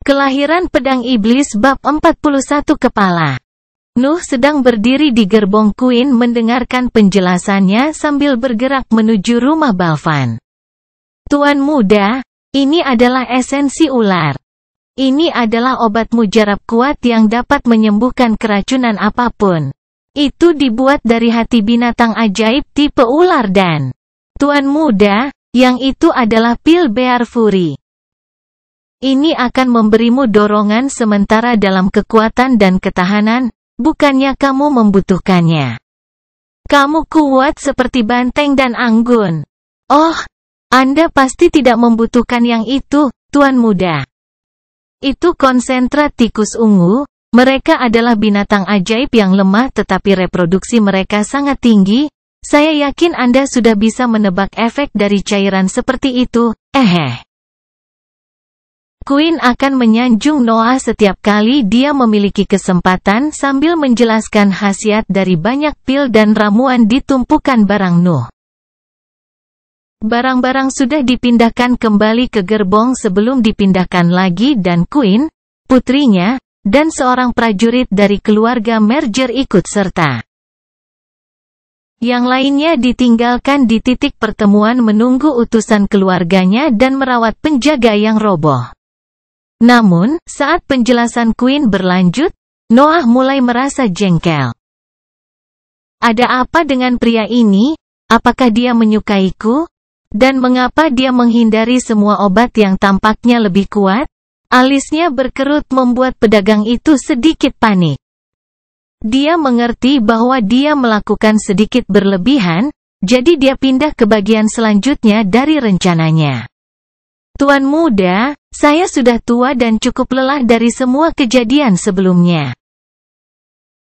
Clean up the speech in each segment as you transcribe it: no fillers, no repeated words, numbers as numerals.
Kelahiran pedang iblis bab 41 kepala. Nuh sedang berdiri di gerbong Queen mendengarkan penjelasannya sambil bergerak menuju rumah Balvan. Tuan muda, ini adalah esensi ular. Ini adalah obat mujarab kuat yang dapat menyembuhkan keracunan apapun. Itu dibuat dari hati binatang ajaib tipe ular dan... Tuan muda, yang itu adalah pil Bear Fury. Ini akan memberimu dorongan sementara dalam kekuatan dan ketahanan, bukannya kamu membutuhkannya. Kamu kuat seperti banteng dan anggun. Oh, Anda pasti tidak membutuhkan yang itu, Tuan muda. Itu konsentrat tikus ungu, mereka adalah binatang ajaib yang lemah tetapi reproduksi mereka sangat tinggi. Saya yakin Anda sudah bisa menebak efek dari cairan seperti itu, Queen akan menyanjung Noah setiap kali dia memiliki kesempatan sambil menjelaskan khasiat dari banyak pil dan ramuan di tumpukan barang Nuh. Barang-barang sudah dipindahkan kembali ke gerbong sebelum dipindahkan lagi dan Queen, putrinya, dan seorang prajurit dari keluarga Merger ikut serta. Yang lainnya ditinggalkan di titik pertemuan menunggu utusan keluarganya dan merawat penjaga yang roboh. Namun, saat penjelasan Queen berlanjut, Noah mulai merasa jengkel. Ada apa dengan pria ini? Apakah dia menyukaiku? Dan mengapa dia menghindari semua obat yang tampaknya lebih kuat? Alisnya berkerut membuat pedagang itu sedikit panik. Dia mengerti bahwa dia melakukan sedikit berlebihan, jadi dia pindah ke bagian selanjutnya dari rencananya. Tuan muda, saya sudah tua dan cukup lelah dari semua kejadian sebelumnya.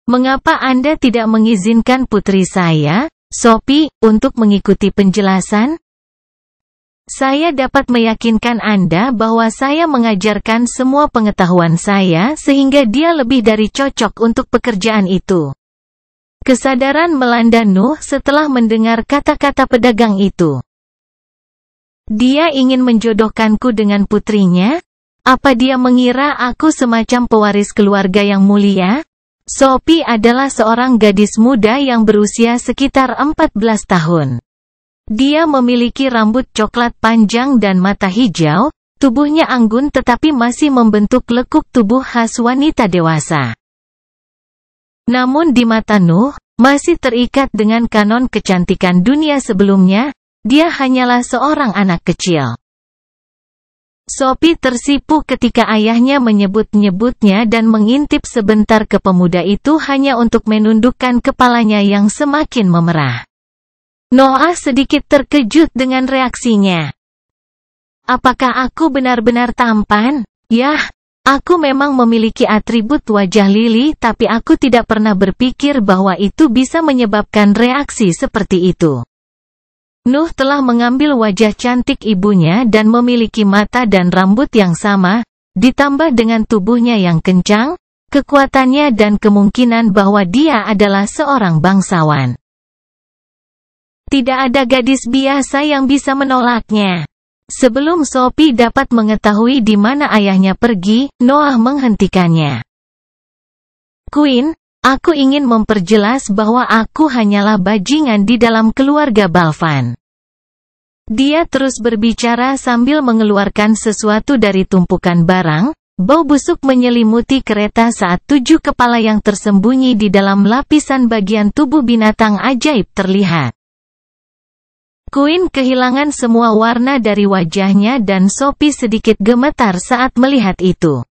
Mengapa Anda tidak mengizinkan putri saya, Sophie, untuk mengikuti penjelasan? Saya dapat meyakinkan Anda bahwa saya mengajarkan semua pengetahuan saya sehingga dia lebih dari cocok untuk pekerjaan itu. Kesadaran melanda Nuh setelah mendengar kata-kata pedagang itu. Dia ingin menjodohkanku dengan putrinya? Apa dia mengira aku semacam pewaris keluarga yang mulia? Sophie adalah seorang gadis muda yang berusia sekitar 14 tahun. Dia memiliki rambut coklat panjang dan mata hijau, tubuhnya anggun tetapi masih membentuk lekuk tubuh khas wanita dewasa. Namun di mata Nuh, masih terikat dengan kanon kecantikan dunia sebelumnya, dia hanyalah seorang anak kecil. Sophie tersipu ketika ayahnya menyebut-nyebutnya dan mengintip sebentar ke pemuda itu hanya untuk menundukkan kepalanya yang semakin memerah. Noah sedikit terkejut dengan reaksinya. Apakah aku benar-benar tampan? Yah, aku memang memiliki atribut wajah lili tapi aku tidak pernah berpikir bahwa itu bisa menyebabkan reaksi seperti itu. Nuh telah mengambil wajah cantik ibunya dan memiliki mata dan rambut yang sama, ditambah dengan tubuhnya yang kencang, kekuatannya dan kemungkinan bahwa dia adalah seorang bangsawan. Tidak ada gadis biasa yang bisa menolaknya. Sebelum Sophie dapat mengetahui di mana ayahnya pergi, Noah menghentikannya. Queen, aku ingin memperjelas bahwa aku hanyalah bajingan di dalam keluarga Balvan. Dia terus berbicara sambil mengeluarkan sesuatu dari tumpukan barang, bau busuk menyelimuti kereta saat 7 kepala yang tersembunyi di dalam lapisan bagian tubuh binatang ajaib terlihat. Queen kehilangan semua warna dari wajahnya dan Sophie sedikit gemetar saat melihat itu.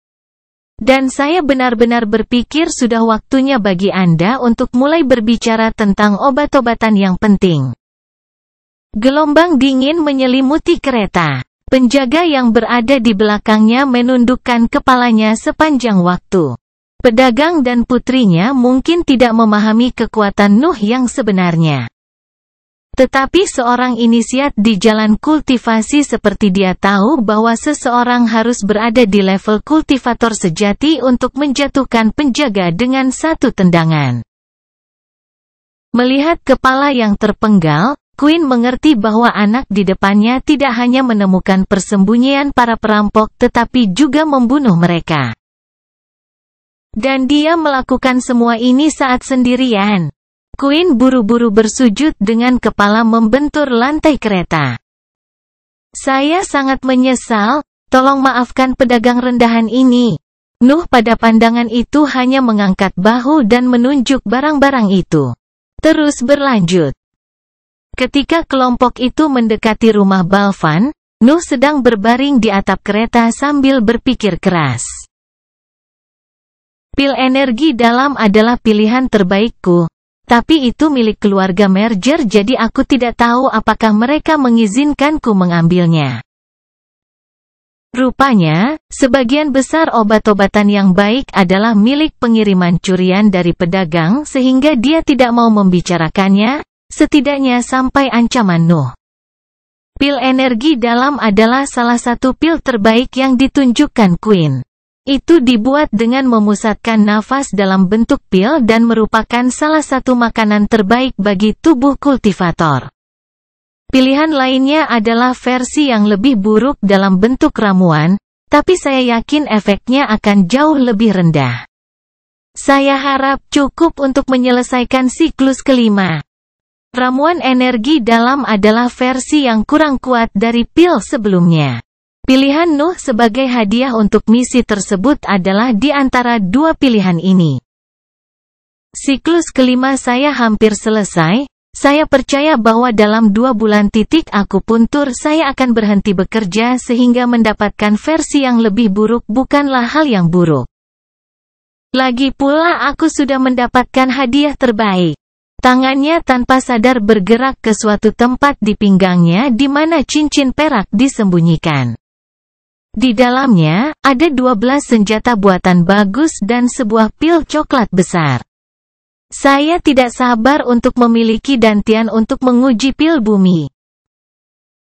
Dan saya benar-benar berpikir sudah waktunya bagi Anda untuk mulai berbicara tentang obat-obatan yang penting. Gelombang dingin menyelimuti kereta. Penjaga yang berada di belakangnya menundukkan kepalanya sepanjang waktu. Pedagang dan putrinya mungkin tidak memahami kekuatan Nuh yang sebenarnya. Tetapi seorang inisiat di jalan kultivasi seperti dia tahu bahwa seseorang harus berada di level kultivator sejati untuk menjatuhkan penjaga dengan satu tendangan. Melihat kepala yang terpenggal, Queen mengerti bahwa anak di depannya tidak hanya menemukan persembunyian para perampok tetapi juga membunuh mereka. Dan dia melakukan semua ini saat sendirian. Queen buru-buru bersujud dengan kepala membentur lantai kereta. Saya sangat menyesal, tolong maafkan pedagang rendahan ini. Nuh pada pandangan itu hanya mengangkat bahu dan menunjuk barang-barang itu. Terus berlanjut. Ketika kelompok itu mendekati rumah Balvan, Nuh sedang berbaring di atap kereta sambil berpikir keras. Pil energi dalam adalah pilihan terbaikku, tapi itu milik keluarga Merger jadi aku tidak tahu apakah mereka mengizinkanku mengambilnya. Rupanya, sebagian besar obat-obatan yang baik adalah milik pengiriman curian dari pedagang sehingga dia tidak mau membicarakannya, setidaknya sampai ancaman Nuh. Pil energi dalam adalah salah satu pil terbaik yang ditunjukkan Queen. Itu dibuat dengan memusatkan nafas dalam bentuk pil dan merupakan salah satu makanan terbaik bagi tubuh kultivator. Pilihan lainnya adalah versi yang lebih buruk dalam bentuk ramuan, tapi saya yakin efeknya akan jauh lebih rendah. Saya harap cukup untuk menyelesaikan siklus kelima. Ramuan energi dalam adalah versi yang kurang kuat dari pil sebelumnya. Pilihan Nuh sebagai hadiah untuk misi tersebut adalah di antara dua pilihan ini. Siklus kelima saya hampir selesai. Saya percaya bahwa dalam 2 bulan aku puntur saya akan berhenti bekerja sehingga mendapatkan versi yang lebih buruk bukanlah hal yang buruk. Lagi pula aku sudah mendapatkan hadiah terbaik. Tangannya tanpa sadar bergerak ke suatu tempat di pinggangnya di mana cincin perak disembunyikan. Di dalamnya, ada 12 senjata buatan bagus dan sebuah pil coklat besar. Saya tidak sabar untuk memiliki dantian untuk menguji pil bumi.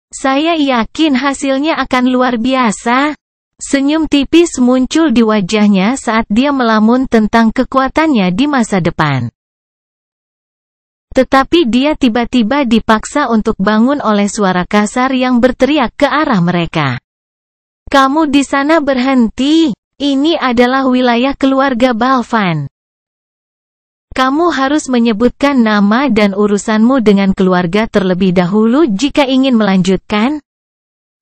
Saya yakin hasilnya akan luar biasa. Senyum tipis muncul di wajahnya saat dia melamun tentang kekuatannya di masa depan. Tetapi dia tiba-tiba dipaksa untuk bangun oleh suara kasar yang berteriak ke arah mereka. Kamu di sana berhenti, ini adalah wilayah keluarga Balvan. Kamu harus menyebutkan nama dan urusanmu dengan keluarga terlebih dahulu jika ingin melanjutkan.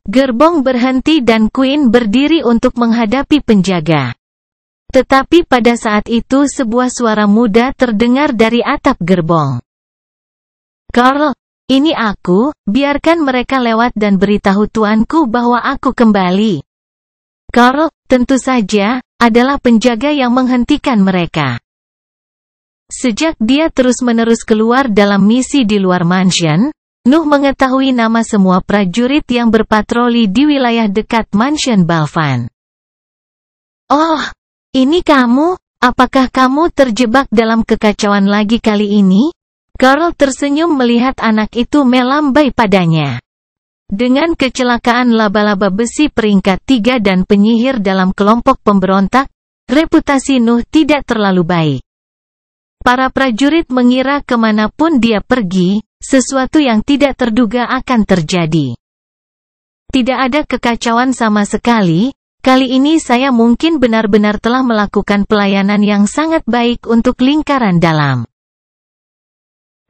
Gerbong berhenti dan Queen berdiri untuk menghadapi penjaga. Tetapi pada saat itu sebuah suara muda terdengar dari atap gerbong. Carl, ini aku, biarkan mereka lewat dan beritahu tuanku bahwa aku kembali. Carl, tentu saja, adalah penjaga yang menghentikan mereka. Sejak dia terus-menerus keluar dalam misi di luar mansion, Nuh mengetahui nama semua prajurit yang berpatroli di wilayah dekat mansion Balvan. Oh, ini kamu, apakah kamu terjebak dalam kekacauan lagi kali ini? Carl tersenyum melihat anak itu melambai padanya. Dengan kecelakaan laba-laba besi peringkat 3 dan penyihir dalam kelompok pemberontak, reputasi Nuh tidak terlalu baik. Para prajurit mengira kemanapun dia pergi, sesuatu yang tidak terduga akan terjadi. Tidak ada kekacauan sama sekali, kali ini saya mungkin benar-benar telah melakukan pelayanan yang sangat baik untuk lingkaran dalam.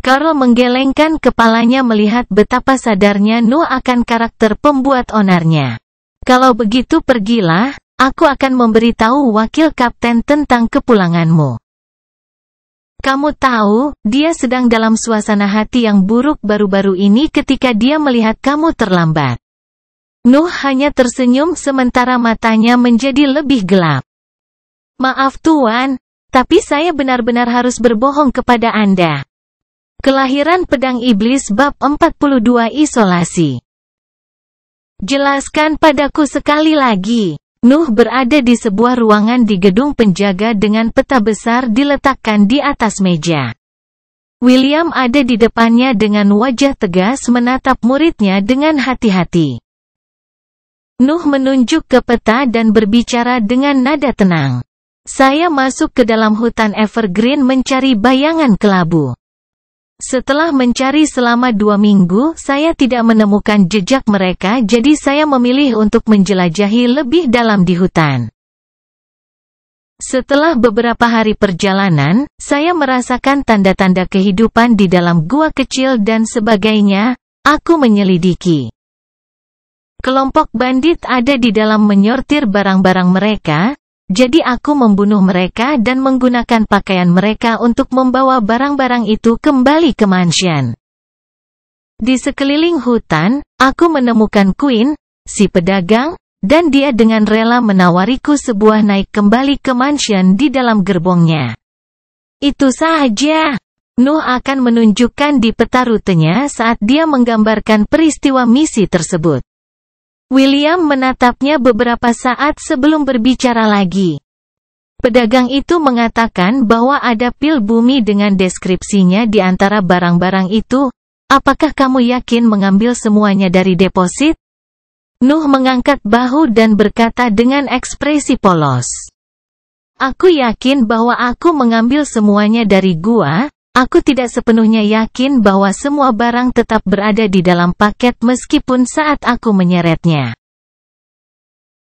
Carl menggelengkan kepalanya melihat betapa sadarnya Nuh akan karakter pembuat onarnya. Kalau begitu pergilah, aku akan memberitahu wakil kapten tentang kepulanganmu. Kamu tahu, dia sedang dalam suasana hati yang buruk baru-baru ini ketika dia melihat kamu terlambat. Nuh hanya tersenyum sementara matanya menjadi lebih gelap. Maaf Tuan, tapi saya benar-benar harus berbohong kepada Anda. Kelahiran Pedang Iblis bab 42 Isolasi. Jelaskan padaku sekali lagi. Nuh berada di sebuah ruangan di gedung penjaga dengan peta besar diletakkan di atas meja. William ada di depannya dengan wajah tegas menatap muridnya dengan hati-hati. Nuh menunjuk ke peta dan berbicara dengan nada tenang. Saya masuk ke dalam hutan evergreen mencari bayangan kelabu. Setelah mencari selama 2 minggu, saya tidak menemukan jejak mereka, jadi saya memilih untuk menjelajahi lebih dalam di hutan. Setelah beberapa hari perjalanan, saya merasakan tanda-tanda kehidupan di dalam gua kecil dan sebagainya. Aku menyelidiki. Kelompok bandit ada di dalam menyortir barang-barang mereka, jadi aku membunuh mereka dan menggunakan pakaian mereka untuk membawa barang-barang itu kembali ke mansion. Di sekeliling hutan, aku menemukan Queen, si pedagang, dan dia dengan rela menawariku sebuah naik kembali ke mansion di dalam gerbongnya. Itu saja. Nuh akan menunjukkan di peta rutenya saat dia menggambarkan peristiwa misi tersebut. William menatapnya beberapa saat sebelum berbicara lagi. Pedagang itu mengatakan bahwa ada pil bumi dengan deskripsinya di antara barang-barang itu. Apakah kamu yakin mengambil semuanya dari deposit? Nuh mengangkat bahu dan berkata dengan ekspresi polos. Aku yakin bahwa aku mengambil semuanya dari gua. Aku tidak sepenuhnya yakin bahwa semua barang tetap berada di dalam paket meskipun saat aku menyeretnya.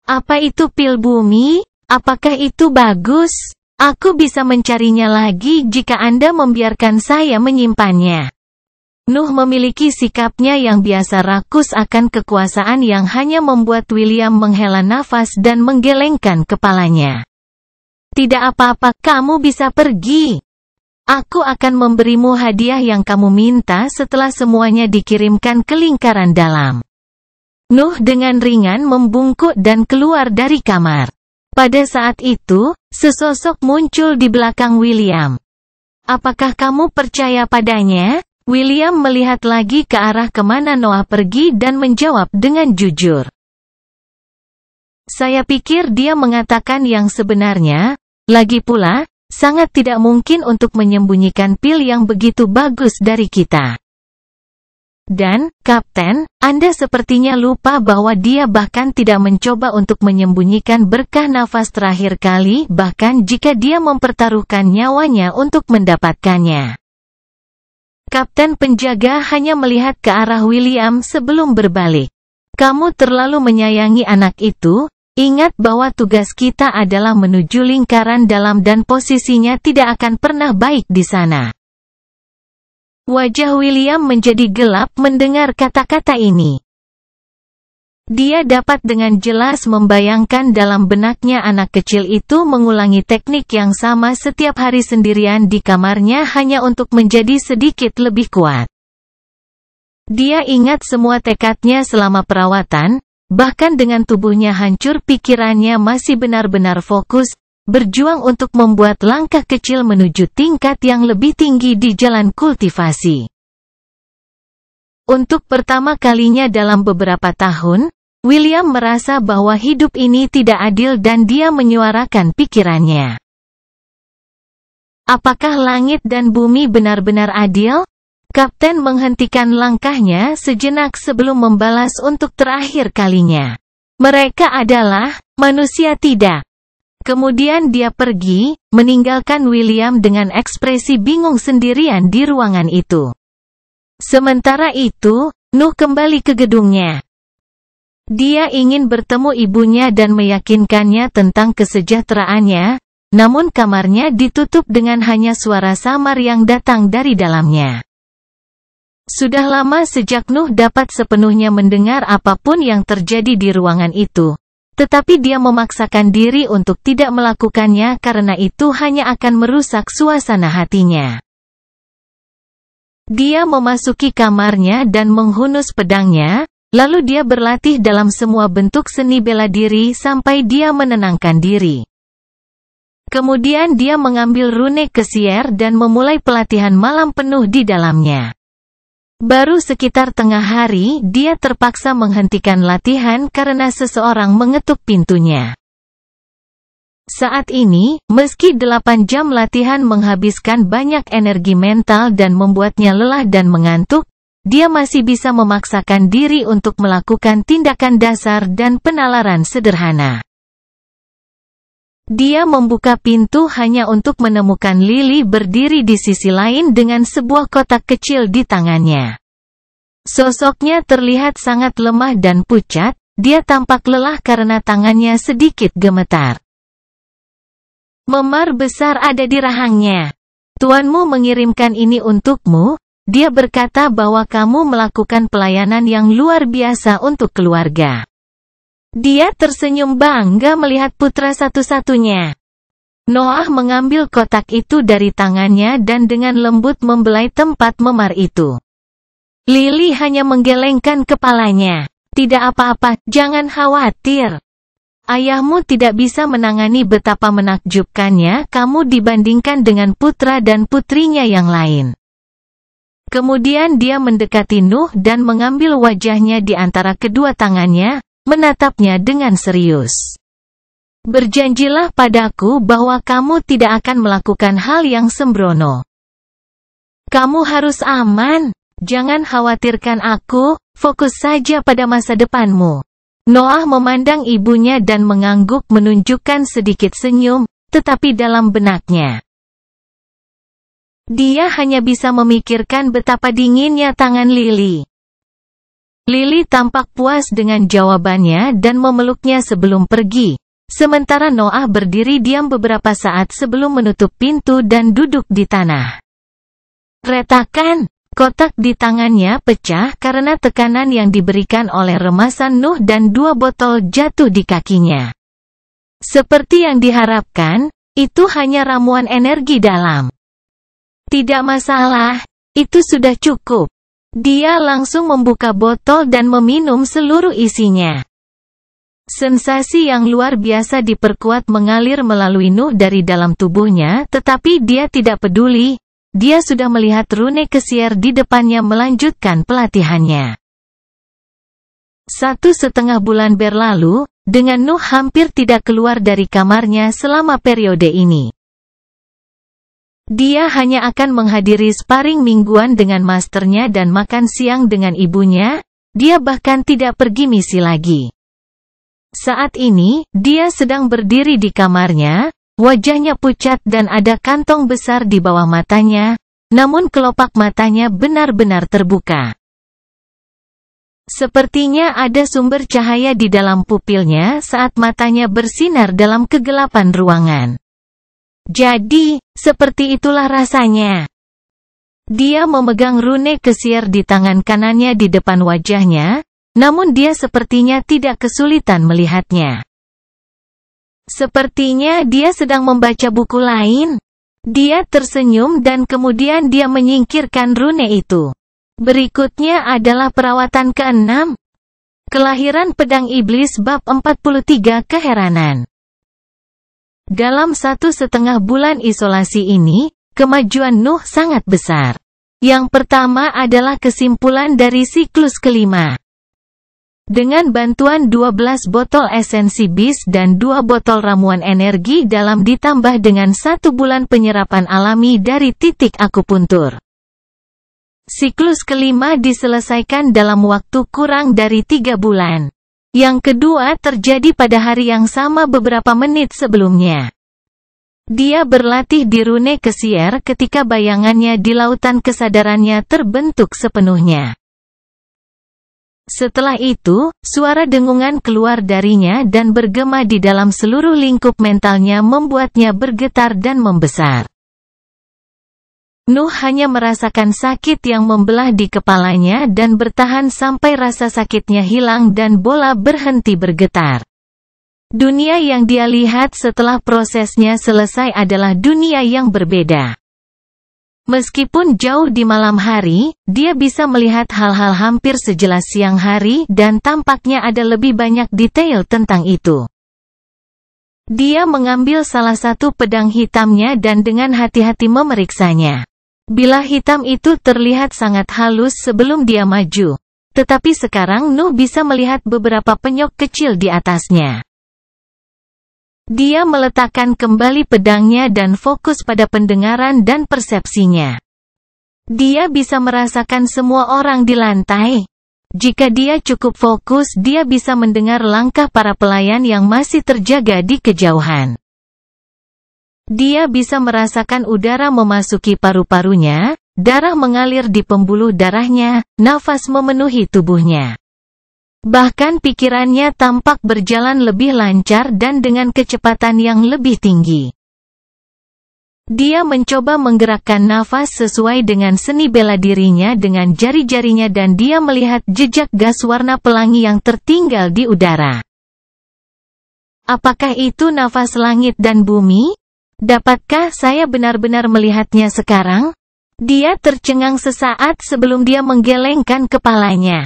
Apa itu pil bumi? Apakah itu bagus? Aku bisa mencarinya lagi jika Anda membiarkan saya menyimpannya. Nuh memiliki sikapnya yang biasa rakus akan kekuasaan yang hanya membuat William menghela nafas dan menggelengkan kepalanya. Tidak apa-apa, kamu bisa pergi. Aku akan memberimu hadiah yang kamu minta setelah semuanya dikirimkan ke lingkaran dalam. Nuh dengan ringan membungkuk dan keluar dari kamar. Pada saat itu, sesosok muncul di belakang William. Apakah kamu percaya padanya? William melihat lagi ke arah kemana Noah pergi dan menjawab dengan jujur. Saya pikir dia mengatakan yang sebenarnya, lagi pula, sangat tidak mungkin untuk menyembunyikan pil yang begitu bagus dari kita. Dan, Kapten, Anda sepertinya lupa bahwa dia bahkan tidak mencoba untuk menyembunyikan berkah nafas terakhir kali, bahkan jika dia mempertaruhkan nyawanya untuk mendapatkannya. Kapten penjaga hanya melihat ke arah William sebelum berbalik. Kamu terlalu menyayangi anak itu. Ingat bahwa tugas kita adalah menuju lingkaran dalam dan posisinya tidak akan pernah baik di sana. Wajah William menjadi gelap mendengar kata-kata ini. Dia dapat dengan jelas membayangkan dalam benaknya anak kecil itu mengulangi teknik yang sama setiap hari sendirian di kamarnya hanya untuk menjadi sedikit lebih kuat. Dia ingat semua tekadnya selama perawatan. Bahkan dengan tubuhnya hancur pikirannya masih benar-benar fokus, berjuang untuk membuat langkah kecil menuju tingkat yang lebih tinggi di jalan kultivasi. Untuk pertama kalinya dalam beberapa tahun, William merasa bahwa hidup ini tidak adil dan dia menyuarakan pikirannya. Apakah langit dan bumi benar-benar adil? Kapten menghentikan langkahnya sejenak sebelum membalas untuk terakhir kalinya. Mereka adalah manusia tidak. Kemudian dia pergi, meninggalkan William dengan ekspresi bingung sendirian di ruangan itu. Sementara itu, Nuh kembali ke gedungnya. Dia ingin bertemu ibunya dan meyakinkannya tentang kesejahteraannya, namun kamarnya ditutup dengan hanya suara samar yang datang dari dalamnya. Sudah lama sejak Nuh dapat sepenuhnya mendengar apapun yang terjadi di ruangan itu. Tetapi dia memaksakan diri untuk tidak melakukannya karena itu hanya akan merusak suasana hatinya. Dia memasuki kamarnya dan menghunus pedangnya, lalu dia berlatih dalam semua bentuk seni bela diri sampai dia menenangkan diri. Kemudian dia mengambil rune kesier dan memulai pelatihan malam penuh di dalamnya. Baru sekitar tengah hari, dia terpaksa menghentikan latihan karena seseorang mengetuk pintunya. Saat ini, meski 8 jam latihan menghabiskan banyak energi mental dan membuatnya lelah dan mengantuk, dia masih bisa memaksakan diri untuk melakukan tindakan dasar dan penalaran sederhana. Dia membuka pintu hanya untuk menemukan Lily berdiri di sisi lain dengan sebuah kotak kecil di tangannya. Sosoknya terlihat sangat lemah dan pucat, dia tampak lelah karena tangannya sedikit gemetar. Memar besar ada di rahangnya. Tuanmu mengirimkan ini untukmu, dia berkata bahwa kamu melakukan pelayanan yang luar biasa untuk keluarga. Dia tersenyum bangga melihat putra satu-satunya. Noah mengambil kotak itu dari tangannya dan dengan lembut membelai tempat memar itu. Lily hanya menggelengkan kepalanya. Tidak apa-apa, jangan khawatir. Ayahmu tidak bisa menangani betapa menakjubkannya kamu dibandingkan dengan putra dan putrinya yang lain. Kemudian dia mendekati Nuh dan mengambil wajahnya di antara kedua tangannya, menatapnya dengan serius. Berjanjilah padaku bahwa kamu tidak akan melakukan hal yang sembrono. Kamu harus aman, jangan khawatirkan aku, fokus saja pada masa depanmu. Noah memandang ibunya dan mengangguk menunjukkan sedikit senyum, tetapi dalam benaknya dia hanya bisa memikirkan betapa dinginnya tangan Lily. Lily tampak puas dengan jawabannya dan memeluknya sebelum pergi. Sementara Noah berdiri diam beberapa saat sebelum menutup pintu dan duduk di tanah. Retakan, kotak di tangannya pecah karena tekanan yang diberikan oleh remasan Nuh dan 2 botol jatuh di kakinya. Seperti yang diharapkan, itu hanya ramuan energi dalam. Tidak masalah, itu sudah cukup. Dia langsung membuka botol dan meminum seluruh isinya. Sensasi yang luar biasa diperkuat mengalir melalui Nuh dari dalam tubuhnya, tetapi dia tidak peduli. Dia sudah melihat Rune Kesier di depannya melanjutkan pelatihannya. 1,5 bulan berlalu, dengan Nuh hampir tidak keluar dari kamarnya selama periode ini. Dia hanya akan menghadiri sparring mingguan dengan masternya dan makan siang dengan ibunya, dia bahkan tidak pergi misi lagi. Saat ini, dia sedang berdiri di kamarnya, wajahnya pucat dan ada kantong besar di bawah matanya, namun kelopak matanya benar-benar terbuka. Sepertinya ada sumber cahaya di dalam pupilnya saat matanya bersinar dalam kegelapan ruangan. Jadi, seperti itulah rasanya. Dia memegang Rune Kesier di tangan kanannya di depan wajahnya, namun dia sepertinya tidak kesulitan melihatnya. Sepertinya dia sedang membaca buku lain. Dia tersenyum dan kemudian dia menyingkirkan rune itu. Berikutnya adalah perawatan ke-6. Kelahiran Pedang Iblis bab 43 Keheranan. Dalam 1,5 bulan isolasi ini, kemajuan Nuh sangat besar. Yang pertama adalah kesimpulan dari siklus kelima. Dengan bantuan 12 botol esensi bis dan 2 botol ramuan energi dalam ditambah dengan 1 bulan penyerapan alami dari titik akupuntur. Siklus kelima diselesaikan dalam waktu kurang dari 3 bulan. Yang kedua terjadi pada hari yang sama beberapa menit sebelumnya. Dia berlatih di Rune Kesier ketika bayangannya di lautan kesadarannya terbentuk sepenuhnya. Setelah itu, suara dengungan keluar darinya dan bergema di dalam seluruh lingkup mentalnya membuatnya bergetar dan membesar. Nuh hanya merasakan sakit yang membelah di kepalanya dan bertahan sampai rasa sakitnya hilang dan bola berhenti bergetar. Dunia yang dia lihat setelah prosesnya selesai adalah dunia yang berbeda. Meskipun jauh di malam hari, dia bisa melihat hal-hal hampir sejelas siang hari dan tampaknya ada lebih banyak detail tentang itu. Dia mengambil salah satu pedang hitamnya dan dengan hati-hati memeriksanya. Bilah hitam itu terlihat sangat halus sebelum dia maju. Tetapi sekarang Nuh bisa melihat beberapa penyok kecil di atasnya. Dia meletakkan kembali pedangnya dan fokus pada pendengaran dan persepsinya. Dia bisa merasakan semua orang di lantai. Jika dia cukup fokus, dia bisa mendengar langkah para pelayan yang masih terjaga di kejauhan. Dia bisa merasakan udara memasuki paru-parunya, darah mengalir di pembuluh darahnya, nafas memenuhi tubuhnya. Bahkan pikirannya tampak berjalan lebih lancar dan dengan kecepatan yang lebih tinggi. Dia mencoba menggerakkan nafas sesuai dengan seni bela dirinya dengan jari-jarinya dan dia melihat jejak gas warna pelangi yang tertinggal di udara. Apakah itu nafas langit dan bumi? Dapatkah saya benar-benar melihatnya sekarang? Dia tercengang sesaat sebelum dia menggelengkan kepalanya.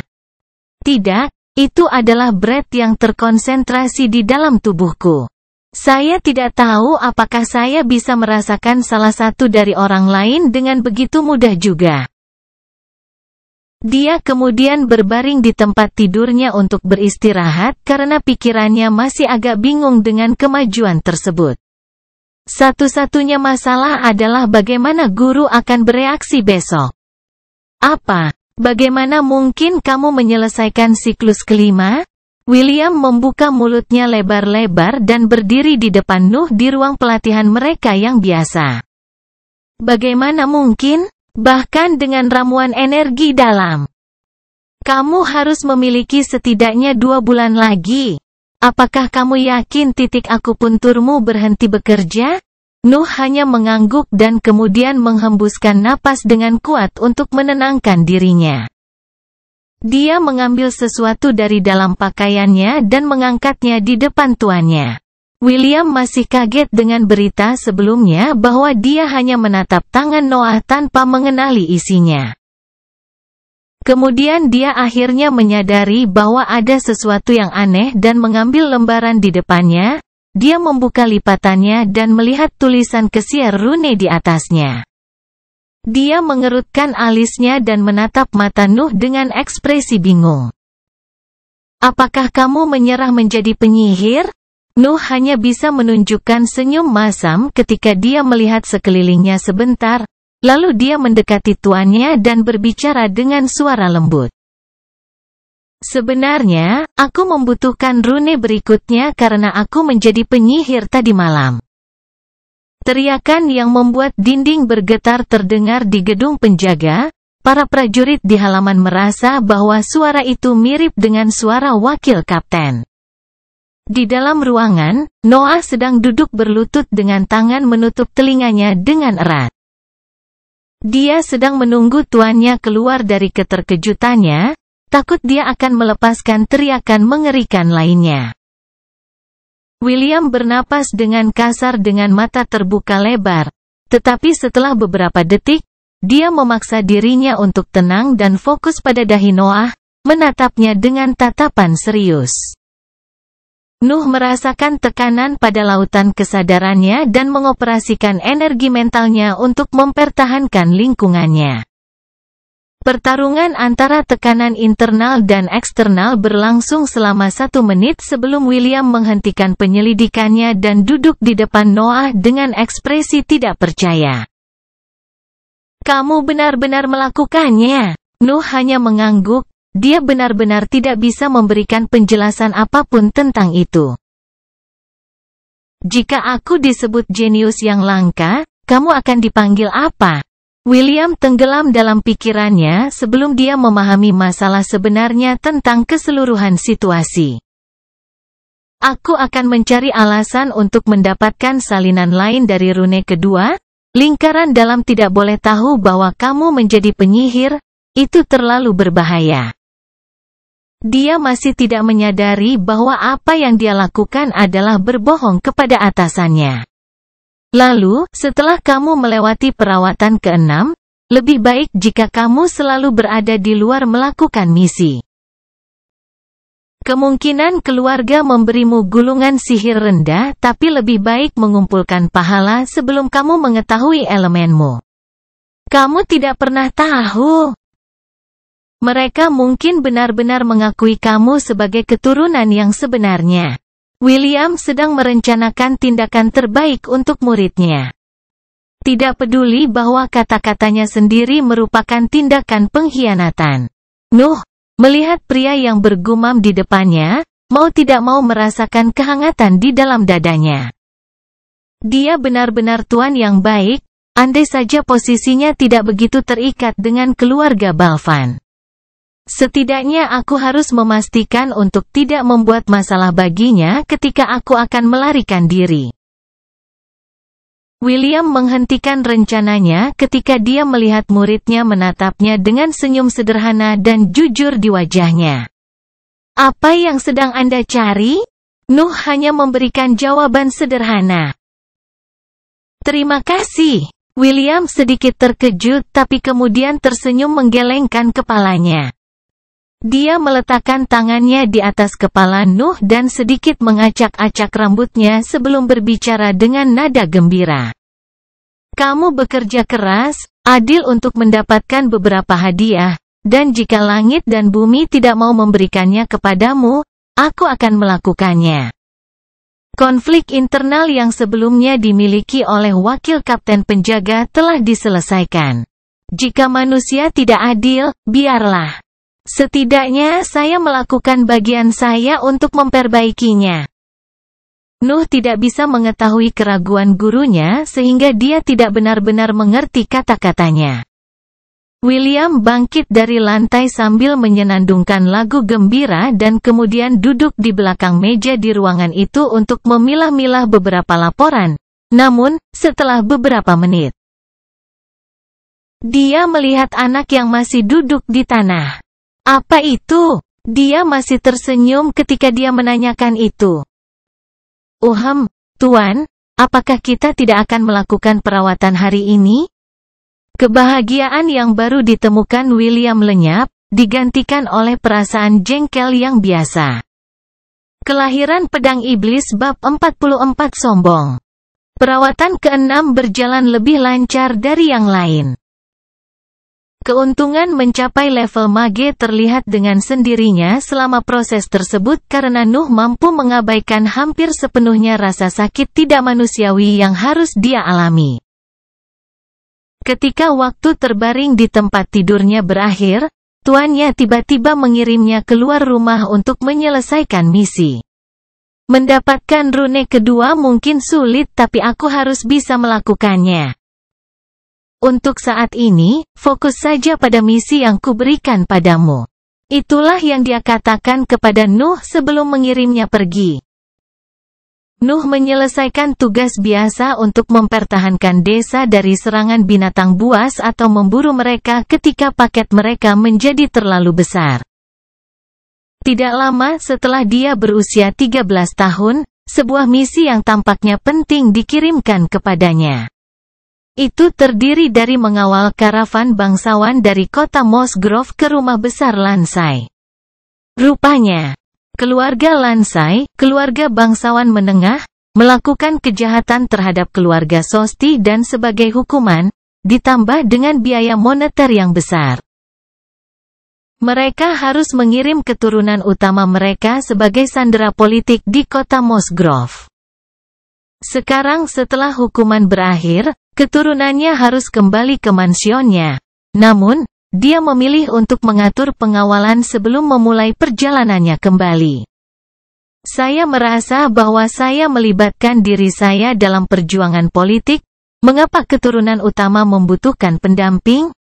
Tidak, itu adalah Brett yang terkonsentrasi di dalam tubuhku. Saya tidak tahu apakah saya bisa merasakan salah satu dari orang lain dengan begitu mudah juga. Dia kemudian berbaring di tempat tidurnya untuk beristirahat karena pikirannya masih agak bingung dengan kemajuan tersebut. Satu-satunya masalah adalah bagaimana guru akan bereaksi besok. Apa? Bagaimana mungkin kamu menyelesaikan siklus kelima? William membuka mulutnya lebar-lebar dan berdiri di depan Nuh di ruang pelatihan mereka yang biasa. Bagaimana mungkin? Bahkan dengan ramuan energi dalam. Kamu harus memiliki setidaknya 2 bulan lagi. Apakah kamu yakin titik akupunturmu berhenti bekerja? Nuh hanya mengangguk dan kemudian menghembuskan napas dengan kuat untuk menenangkan dirinya. Dia mengambil sesuatu dari dalam pakaiannya dan mengangkatnya di depan tuannya. William masih kaget dengan berita sebelumnya bahwa dia hanya menatap tangan Noah tanpa mengenali isinya. Kemudian dia akhirnya menyadari bahwa ada sesuatu yang aneh dan mengambil lembaran di depannya. Dia membuka lipatannya dan melihat tulisan kesiar rune di atasnya. Dia mengerutkan alisnya dan menatap mata Nuh dengan ekspresi bingung. Apakah kamu menyerah menjadi penyihir? Nuh hanya bisa menunjukkan senyum masam ketika dia melihat sekelilingnya sebentar, lalu dia mendekati tuannya dan berbicara dengan suara lembut. Sebenarnya, aku membutuhkan rune berikutnya karena aku menjadi penyihir tadi malam. Teriakan yang membuat dinding bergetar terdengar di gedung penjaga. Para prajurit di halaman merasa bahwa suara itu mirip dengan suara wakil kapten. Di dalam ruangan, Noah sedang duduk berlutut dengan tangan menutup telinganya dengan erat. Dia sedang menunggu tuannya keluar dari keterkejutannya, takut dia akan melepaskan teriakan mengerikan lainnya. William bernapas dengan kasar dengan mata terbuka lebar, tetapi setelah beberapa detik, dia memaksa dirinya untuk tenang dan fokus pada dahi Noah, menatapnya dengan tatapan serius. Nuh merasakan tekanan pada lautan kesadarannya dan mengoperasikan energi mentalnya untuk mempertahankan lingkungannya. Pertarungan antara tekanan internal dan eksternal berlangsung selama 1 menit sebelum William menghentikan penyelidikannya dan duduk di depan Noah dengan ekspresi tidak percaya. Kamu benar-benar melakukannya? Nuh hanya mengangguk, dia benar-benar tidak bisa memberikan penjelasan apapun tentang itu. Jika aku disebut jenius yang langka, kamu akan dipanggil apa? William tenggelam dalam pikirannya sebelum dia memahami masalah sebenarnya tentang keseluruhan situasi. Aku akan mencari alasan untuk mendapatkan salinan lain dari rune kedua. Lingkaran dalam tidak boleh tahu bahwa kamu menjadi penyihir, itu terlalu berbahaya. Dia masih tidak menyadari bahwa apa yang dia lakukan adalah berbohong kepada atasannya. Lalu, setelah kamu melewati perawatan ke-6, lebih baik jika kamu selalu berada di luar melakukan misi. Kemungkinan keluarga memberimu gulungan sihir rendah, tapi lebih baik mengumpulkan pahala sebelum kamu mengetahui elemenmu. Kamu tidak pernah tahu. Mereka mungkin benar-benar mengakui kamu sebagai keturunan yang sebenarnya. William sedang merencanakan tindakan terbaik untuk muridnya. Tidak peduli bahwa kata-katanya sendiri merupakan tindakan pengkhianatan. Nuh, melihat pria yang bergumam di depannya, mau tidak mau merasakan kehangatan di dalam dadanya. Dia benar-benar tuan yang baik, andai saja posisinya tidak begitu terikat dengan keluarga Balvan. Setidaknya aku harus memastikan untuk tidak membuat masalah baginya ketika aku akan melarikan diri. William menghentikan rencananya ketika dia melihat muridnya menatapnya dengan senyum sederhana dan jujur di wajahnya. Apa yang sedang Anda cari? Nuh hanya memberikan jawaban sederhana. Terima kasih. William sedikit terkejut tapi kemudian tersenyum menggelengkan kepalanya. Dia meletakkan tangannya di atas kepala Nuh dan sedikit mengacak-acak rambutnya sebelum berbicara dengan nada gembira. Kamu bekerja keras, adil untuk mendapatkan beberapa hadiah, dan jika langit dan bumi tidak mau memberikannya kepadamu, aku akan melakukannya. Konflik internal yang sebelumnya dimiliki oleh wakil kapten penjaga telah diselesaikan. Jika manusia tidak adil, biarlah. Setidaknya saya melakukan bagian saya untuk memperbaikinya. Nuh tidak bisa mengetahui keraguan gurunya sehingga dia tidak benar-benar mengerti kata-katanya. William bangkit dari lantai sambil menyenandungkan lagu gembira dan kemudian duduk di belakang meja di ruangan itu untuk memilah-milah beberapa laporan. Namun, setelah beberapa menit, dia melihat anak yang masih duduk di tanah. Apa itu? Dia masih tersenyum ketika dia menanyakan itu. Tuan, apakah kita tidak akan melakukan perawatan hari ini? Kebahagiaan yang baru ditemukan William lenyap, digantikan oleh perasaan jengkel yang biasa. Kelahiran pedang iblis bab 44 sombong. Perawatan ke-6 berjalan lebih lancar dari yang lain. Keuntungan mencapai level mage terlihat dengan sendirinya selama proses tersebut karena Nuh mampu mengabaikan hampir sepenuhnya rasa sakit tidak manusiawi yang harus dia alami. Ketika waktu terbaring di tempat tidurnya berakhir, tuannya tiba-tiba mengirimnya keluar rumah untuk menyelesaikan misi. Mendapatkan rune kedua mungkin sulit tapi aku harus bisa melakukannya. Untuk saat ini, fokus saja pada misi yang kuberikan padamu. Itulah yang dia katakan kepada Nuh sebelum mengirimnya pergi. Nuh menyelesaikan tugas biasa untuk mempertahankan desa dari serangan binatang buas atau memburu mereka ketika paket mereka menjadi terlalu besar. Tidak lama setelah dia berusia 13 tahun, sebuah misi yang tampaknya penting dikirimkan kepadanya. Itu terdiri dari mengawal karavan bangsawan dari kota Mossgrove ke rumah besar Lansai. Rupanya, keluarga Lansai, keluarga bangsawan menengah, melakukan kejahatan terhadap keluarga Sosti dan sebagai hukuman, ditambah dengan biaya moneter yang besar. Mereka harus mengirim keturunan utama mereka sebagai sandera politik di kota Mossgrove. Sekarang setelah hukuman berakhir, keturunannya harus kembali ke mansionnya. Namun, dia memilih untuk mengatur pengawalan sebelum memulai perjalanannya kembali. Saya merasa bahwa saya melibatkan diri saya dalam perjuangan politik. Mengapa keturunan utama membutuhkan pendamping?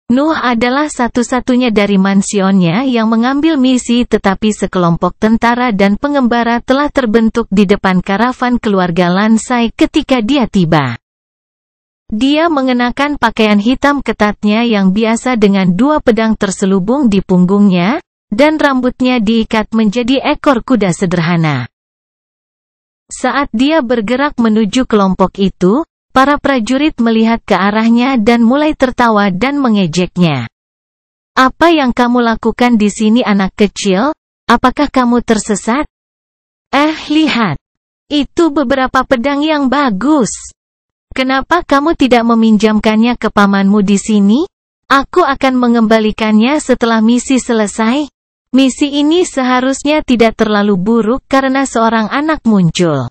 Nuh adalah satu-satunya dari mansionnya yang mengambil misi tetapi sekelompok tentara dan pengembara telah terbentuk di depan karavan keluarga Lansai ketika dia tiba. Dia mengenakan pakaian hitam ketatnya yang biasa dengan 2 pedang terselubung di punggungnya, dan rambutnya diikat menjadi ekor kuda sederhana. Saat dia bergerak menuju kelompok itu, para prajurit melihat ke arahnya dan mulai tertawa dan mengejeknya. Apa yang kamu lakukan di sini anak kecil? Apakah kamu tersesat? Lihat. Itu beberapa pedang yang bagus. Kenapa kamu tidak meminjamkannya ke pamanmu di sini? Aku akan mengembalikannya setelah misi selesai. Misi ini seharusnya tidak terlalu buruk karena seorang anak muncul.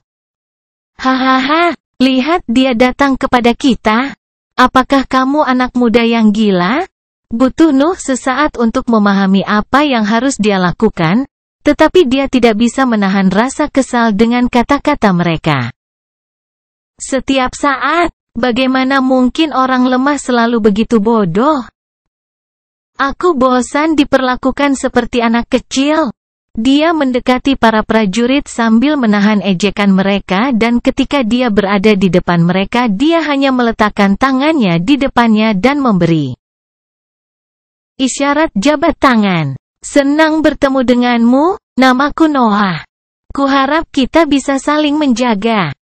Hahaha. Lihat dia datang kepada kita. Apakah kamu anak muda yang gila? Butuh Nuh sesaat untuk memahami apa yang harus dia lakukan, tetapi dia tidak bisa menahan rasa kesal dengan kata-kata mereka. Setiap saat, bagaimana mungkin orang lemah selalu begitu bodoh? Aku bosan diperlakukan seperti anak kecil. Dia mendekati para prajurit sambil menahan ejekan mereka dan ketika dia berada di depan mereka dia hanya meletakkan tangannya di depannya dan memberi isyarat jabat tangan. Senang bertemu denganmu, namaku Noah. Kuharap kita bisa saling menjaga.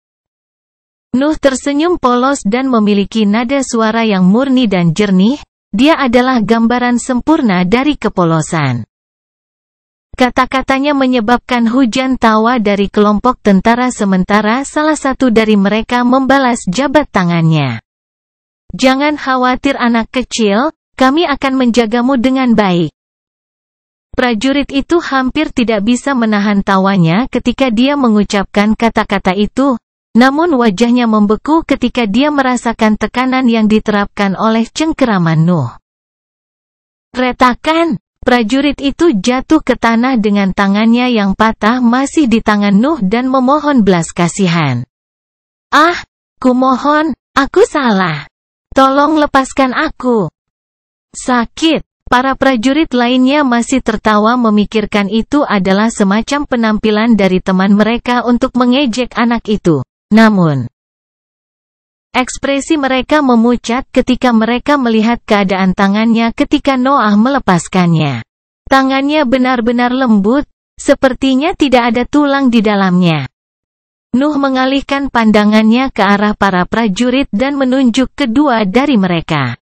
Nuh tersenyum polos dan memiliki nada suara yang murni dan jernih. Dia adalah gambaran sempurna dari kepolosan. Kata-katanya menyebabkan hujan tawa dari kelompok tentara sementara salah satu dari mereka membalas jabat tangannya. Jangan khawatir anak kecil, kami akan menjagamu dengan baik. Prajurit itu hampir tidak bisa menahan tawanya ketika dia mengucapkan kata-kata itu, namun wajahnya membeku ketika dia merasakan tekanan yang diterapkan oleh cengkeraman Nuh. Retakan! Prajurit itu jatuh ke tanah dengan tangannya yang patah masih di tangan Nuh dan memohon belas kasihan. Ah, kumohon, aku salah. Tolong lepaskan aku. Sakit. Para prajurit lainnya masih tertawa memikirkan itu adalah semacam penampilan dari teman mereka untuk mengejek anak itu. Namun, ekspresi mereka memucat ketika mereka melihat keadaan tangannya ketika Noah melepaskannya. Tangannya benar-benar lembut, sepertinya tidak ada tulang di dalamnya. Nuh mengalihkan pandangannya ke arah para prajurit dan menunjuk kedua dari mereka.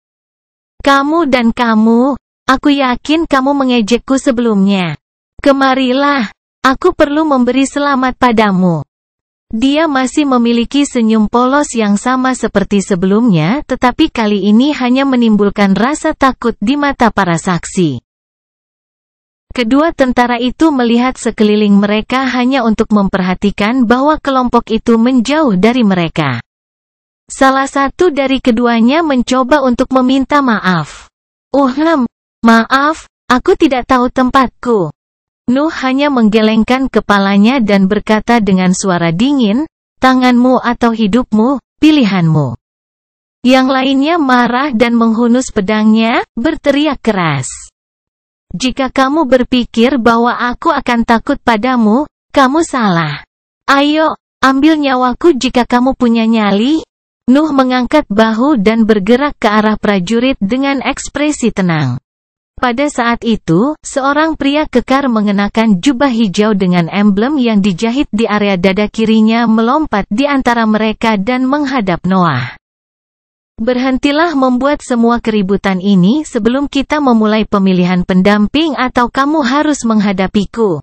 Kamu dan kamu, aku yakin kamu mengejekku sebelumnya. Kemarilah, aku perlu memberi selamat padamu. Dia masih memiliki senyum polos yang sama seperti sebelumnya tetapi kali ini hanya menimbulkan rasa takut di mata para saksi. Kedua tentara itu melihat sekeliling mereka hanya untuk memperhatikan bahwa kelompok itu menjauh dari mereka. Salah satu dari keduanya mencoba untuk meminta maaf. Maaf, aku tidak tahu tempatku. Nuh hanya menggelengkan kepalanya dan berkata dengan suara dingin, tanganmu atau hidupmu, pilihanmu. Yang lainnya marah dan menghunus pedangnya, berteriak keras. Jika kamu berpikir bahwa aku akan takut padamu, kamu salah. Ayo, ambil nyawaku jika kamu punya nyali. Nuh mengangkat bahu dan bergerak ke arah prajurit dengan ekspresi tenang. Pada saat itu, seorang pria kekar mengenakan jubah hijau dengan emblem yang dijahit di area dada kirinya melompat di antara mereka dan menghadap Noah. Berhentilah membuat semua keributan ini sebelum kita memulai pemilihan pendamping atau kamu harus menghadapiku.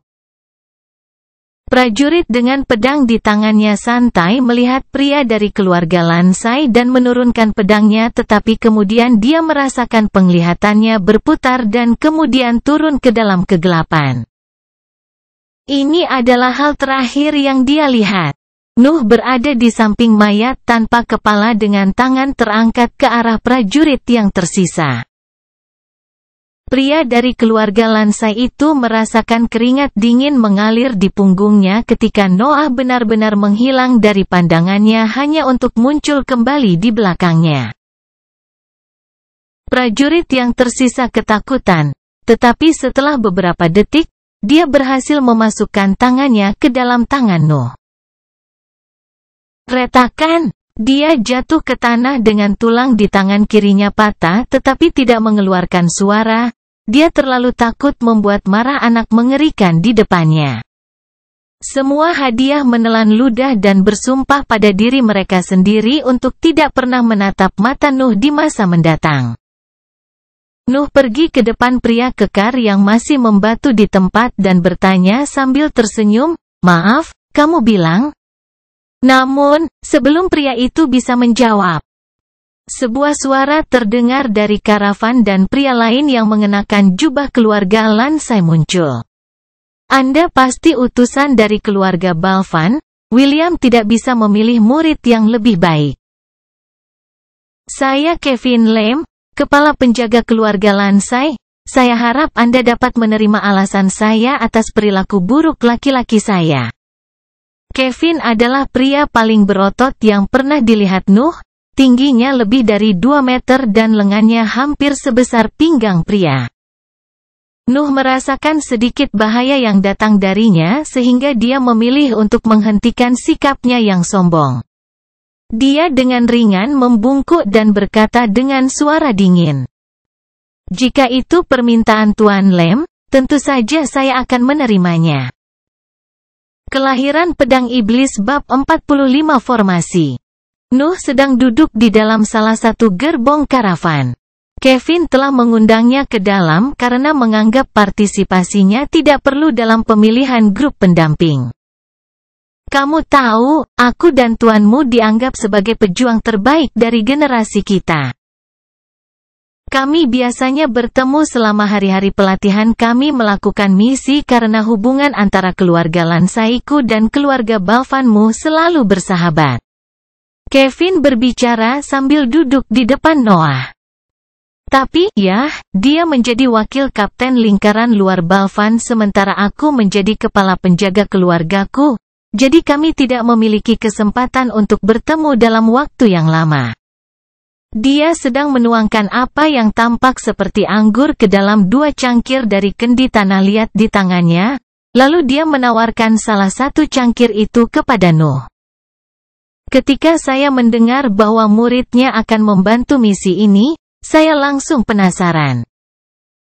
Prajurit dengan pedang di tangannya santai melihat pria dari keluarga Lansai dan menurunkan pedangnya tetapi kemudian dia merasakan penglihatannya berputar dan kemudian turun ke dalam kegelapan. Ini adalah hal terakhir yang dia lihat. Nuh berada di samping mayat tanpa kepala dengan tangan terangkat ke arah prajurit yang tersisa. Pria dari keluarga Lansai itu merasakan keringat dingin mengalir di punggungnya ketika Noah benar-benar menghilang dari pandangannya hanya untuk muncul kembali di belakangnya. Prajurit yang tersisa ketakutan, tetapi setelah beberapa detik, dia berhasil memasukkan tangannya ke dalam tangan Nuh. Retakan! Dia jatuh ke tanah dengan tulang di tangan kirinya patah tetapi tidak mengeluarkan suara. Dia terlalu takut membuat marah anak mengerikan di depannya. Semua hadiah menelan ludah dan bersumpah pada diri mereka sendiri untuk tidak pernah menatap mata Nuh di masa mendatang. Nuh pergi ke depan pria kekar yang masih membatu di tempat dan bertanya sambil tersenyum, "Maaf, kamu bilang?" Namun, sebelum pria itu bisa menjawab, sebuah suara terdengar dari karavan dan pria lain yang mengenakan jubah keluarga Lansai muncul. Anda pasti utusan dari keluarga Balvan. William tidak bisa memilih murid yang lebih baik. Saya Kevin Lam, kepala penjaga keluarga Lansai. Saya harap Anda dapat menerima alasan saya atas perilaku buruk laki-laki saya. Kevin adalah pria paling berotot yang pernah dilihat Nuh, tingginya lebih dari 2 meter dan lengannya hampir sebesar pinggang pria. Nuh merasakan sedikit bahaya yang datang darinya sehingga dia memilih untuk menghentikan sikapnya yang sombong. Dia dengan ringan membungkuk dan berkata dengan suara dingin. Jika itu permintaan Tuan Lem, tentu saja saya akan menerimanya. Kelahiran Pedang Iblis bab 45 formasi. Nuh sedang duduk di dalam salah satu gerbong karavan. Kevin telah mengundangnya ke dalam karena menganggap partisipasinya tidak perlu dalam pemilihan grup pendamping. Kamu tahu, aku dan tuanmu dianggap sebagai pejuang terbaik dari generasi kita. Kami biasanya bertemu selama hari-hari pelatihan kami melakukan misi karena hubungan antara keluarga Lansaiku dan keluarga Balvanmu selalu bersahabat. Kevin berbicara sambil duduk di depan Noah. Tapi, ya, dia menjadi wakil kapten lingkaran luar Balvan sementara aku menjadi kepala penjaga keluargaku, jadi kami tidak memiliki kesempatan untuk bertemu dalam waktu yang lama. Dia sedang menuangkan apa yang tampak seperti anggur ke dalam 2 cangkir dari kendi tanah liat di tangannya, lalu dia menawarkan salah satu cangkir itu kepada Nuh. Ketika saya mendengar bahwa muridnya akan membantu misi ini, saya langsung penasaran.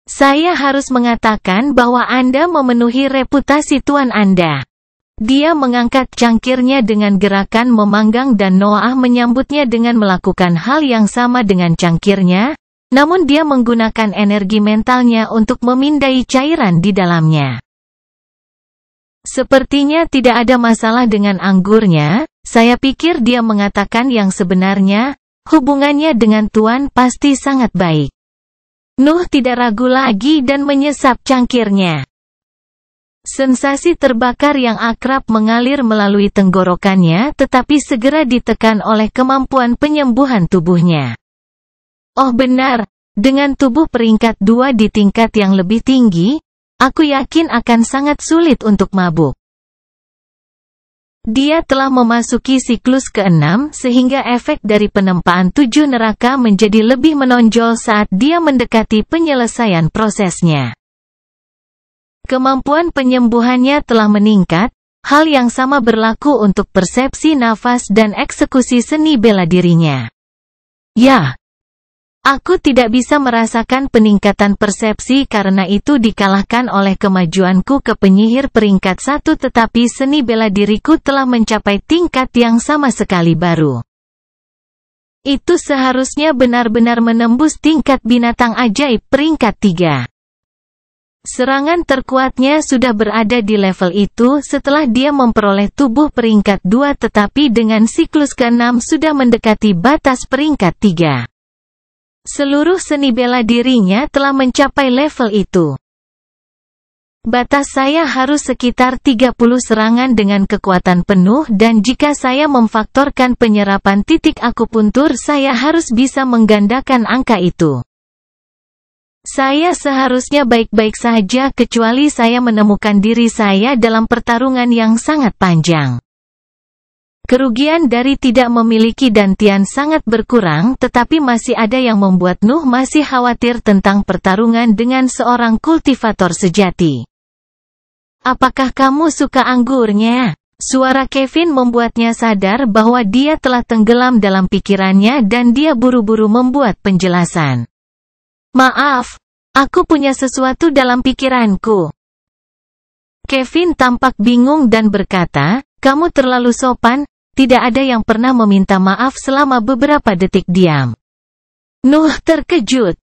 Saya harus mengatakan bahwa Anda memenuhi reputasi Tuan Anda. Dia mengangkat cangkirnya dengan gerakan memanggang dan Noah menyambutnya dengan melakukan hal yang sama dengan cangkirnya, namun dia menggunakan energi mentalnya untuk memindai cairan di dalamnya. Sepertinya tidak ada masalah dengan anggurnya, saya pikir dia mengatakan yang sebenarnya. Hubungannya dengan Tuan pasti sangat baik. Nuh tidak ragu lagi dan menyesap cangkirnya. Sensasi terbakar yang akrab mengalir melalui tenggorokannya tetapi segera ditekan oleh kemampuan penyembuhan tubuhnya. Oh benar, dengan tubuh peringkat 2 di tingkat yang lebih tinggi, aku yakin akan sangat sulit untuk mabuk. Dia telah memasuki siklus ke-6 sehingga efek dari penempaan 7 neraka menjadi lebih menonjol saat dia mendekati penyelesaian prosesnya. Kemampuan penyembuhannya telah meningkat, hal yang sama berlaku untuk persepsi nafas dan eksekusi seni bela dirinya. Ya, aku tidak bisa merasakan peningkatan persepsi karena itu dikalahkan oleh kemajuanku ke penyihir peringkat 1 tetapi seni bela diriku telah mencapai tingkat yang sama sekali baru. Itu seharusnya benar-benar menembus tingkat binatang ajaib peringkat 3. Serangan terkuatnya sudah berada di level itu setelah dia memperoleh tubuh peringkat 2 tetapi dengan siklus ke-6 sudah mendekati batas peringkat 3. Seluruh seni bela dirinya telah mencapai level itu. Batas saya harus sekitar 30 serangan dengan kekuatan penuh dan jika saya memfaktorkan penyerapan titik akupuntur saya harus bisa menggandakan angka itu. Saya seharusnya baik-baik saja kecuali saya menemukan diri saya dalam pertarungan yang sangat panjang. Kerugian dari tidak memiliki dantian sangat berkurang tetapi masih ada yang membuat Nuh masih khawatir tentang pertarungan dengan seorang kultivator sejati. Apakah kamu suka anggurnya? Suara Kevin membuatnya sadar bahwa dia telah tenggelam dalam pikirannya dan dia buru-buru membuat penjelasan. Maaf, aku punya sesuatu dalam pikiranku. Kevin tampak bingung dan berkata, kamu terlalu sopan, tidak ada yang pernah meminta maaf selama beberapa detik diam. Nuh terkejut.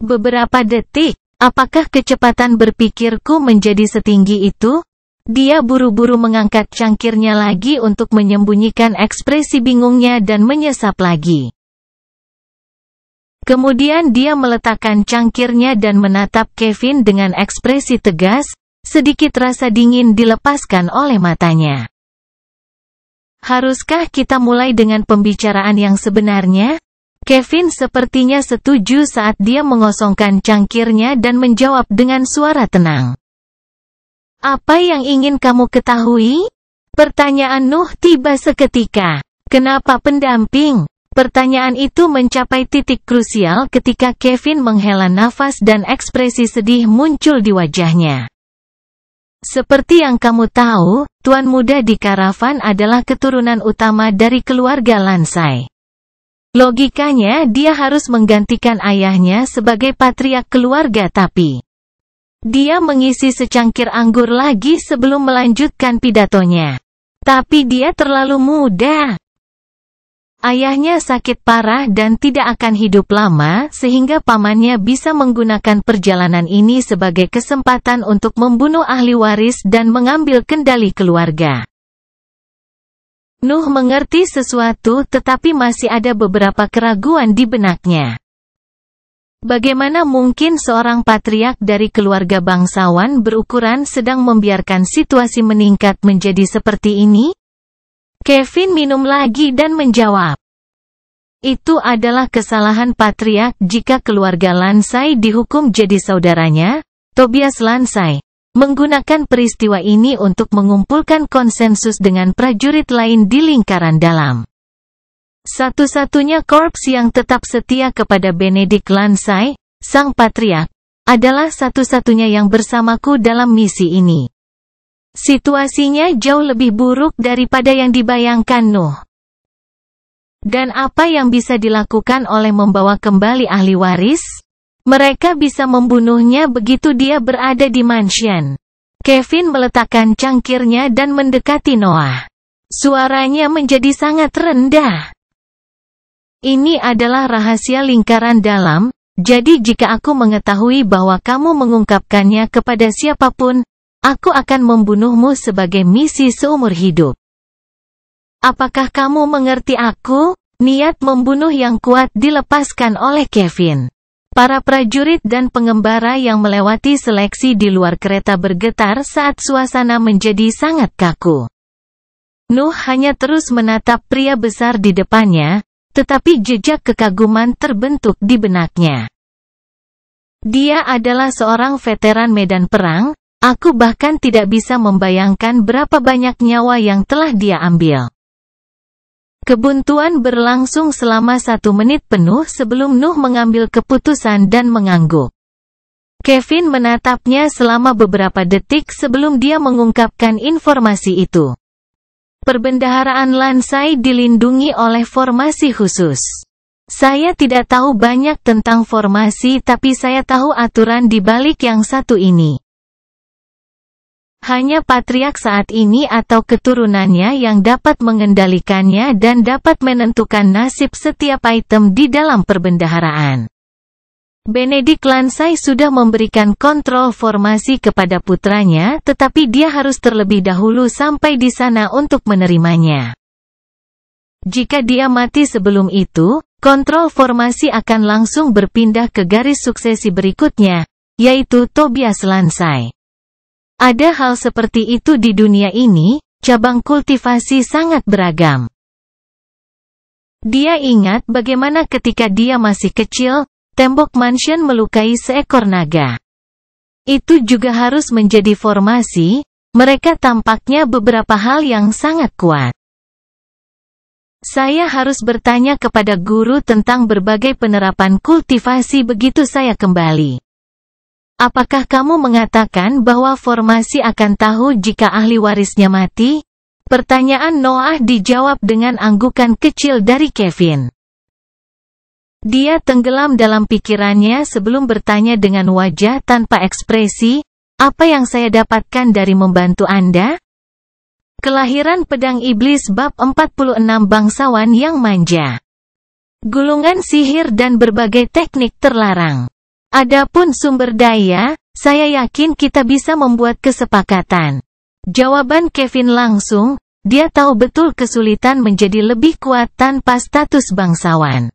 Beberapa detik, apakah kecepatan berpikirku menjadi setinggi itu? Dia buru-buru mengangkat cangkirnya lagi untuk menyembunyikan ekspresi bingungnya dan menyesap lagi. Kemudian dia meletakkan cangkirnya dan menatap Kevin dengan ekspresi tegas, sedikit rasa dingin dilepaskan oleh matanya. Haruskah kita mulai dengan pembicaraan yang sebenarnya? Kevin sepertinya setuju saat dia mengosongkan cangkirnya dan menjawab dengan suara tenang. Apa yang ingin kamu ketahui? Pertanyaan Nuh tiba seketika. Kenapa pendamping? Pertanyaan itu mencapai titik krusial ketika Kevin menghela nafas dan ekspresi sedih muncul di wajahnya. Seperti yang kamu tahu, tuan muda di karavan adalah keturunan utama dari keluarga Lansai. Logikanya dia harus menggantikan ayahnya sebagai patriark keluarga, tapi dia mengisi secangkir anggur lagi sebelum melanjutkan pidatonya. Tapi dia terlalu muda. Ayahnya sakit parah dan tidak akan hidup lama, sehingga pamannya bisa menggunakan perjalanan ini sebagai kesempatan untuk membunuh ahli waris dan mengambil kendali keluarga. Nuh mengerti sesuatu, tetapi masih ada beberapa keraguan di benaknya. Bagaimana mungkin seorang patriark dari keluarga bangsawan berukuran sedang membiarkan situasi meningkat menjadi seperti ini? Kevin minum lagi dan menjawab. Itu adalah kesalahan patriark jika keluarga Lansai dihukum jadi saudaranya, Tobias Lansai, menggunakan peristiwa ini untuk mengumpulkan konsensus dengan prajurit lain di lingkaran dalam. Satu-satunya korps yang tetap setia kepada Benedict Lansai, sang patriark, adalah satu-satunya yang bersamaku dalam misi ini. Situasinya jauh lebih buruk daripada yang dibayangkan Nuh. Dan apa yang bisa dilakukan oleh membawa kembali ahli waris? Mereka bisa membunuhnya begitu dia berada di mansion. Kevin meletakkan cangkirnya dan mendekati Noah. Suaranya menjadi sangat rendah. Ini adalah rahasia lingkaran dalam, jadi jika aku mengetahui bahwa kamu mengungkapkannya kepada siapapun, aku akan membunuhmu sebagai misi seumur hidup. Apakah kamu mengerti aku? Niat membunuh yang kuat dilepaskan oleh Kevin. Para prajurit dan pengembara yang melewati seleksi di luar kereta bergetar saat suasana menjadi sangat kaku. Nuh hanya terus menatap pria besar di depannya, tetapi jejak kekaguman terbentuk di benaknya. Dia adalah seorang veteran medan perang, aku bahkan tidak bisa membayangkan berapa banyak nyawa yang telah dia ambil. Kebuntuan berlangsung selama 1 menit penuh sebelum Nuh mengambil keputusan dan mengangguk. Kevin menatapnya selama beberapa detik sebelum dia mengungkapkan informasi itu. Perbendaharaan Lansai dilindungi oleh formasi khusus. Saya tidak tahu banyak tentang formasi, tapi saya tahu aturan di balik yang satu ini. Hanya patriark saat ini atau keturunannya yang dapat mengendalikannya dan dapat menentukan nasib setiap item di dalam perbendaharaan. Benedict Lansai sudah memberikan kontrol formasi kepada putranya, tetapi dia harus terlebih dahulu sampai di sana untuk menerimanya. Jika dia mati sebelum itu, kontrol formasi akan langsung berpindah ke garis suksesi berikutnya, yaitu Tobias Lansai. Ada hal seperti itu di dunia ini, cabang kultivasi sangat beragam. Dia ingat bagaimana ketika dia masih kecil, tembok mansion melukai seekor naga. Itu juga harus menjadi formasi, mereka tampaknya beberapa hal yang sangat kuat. Saya harus bertanya kepada guru tentang berbagai penerapan kultivasi begitu saya kembali. Apakah kamu mengatakan bahwa formasi akan tahu jika ahli warisnya mati? Pertanyaan Noah dijawab dengan anggukan kecil dari Kevin. Dia tenggelam dalam pikirannya sebelum bertanya dengan wajah tanpa ekspresi, apa yang saya dapatkan dari membantu Anda? Kelahiran pedang iblis bab 46 bangsawan yang manja. Gulungan sihir dan berbagai teknik terlarang. Adapun sumber daya, saya yakin kita bisa membuat kesepakatan. Jawaban Kevin langsung, dia tahu betul kesulitan menjadi lebih kuat tanpa status bangsawan.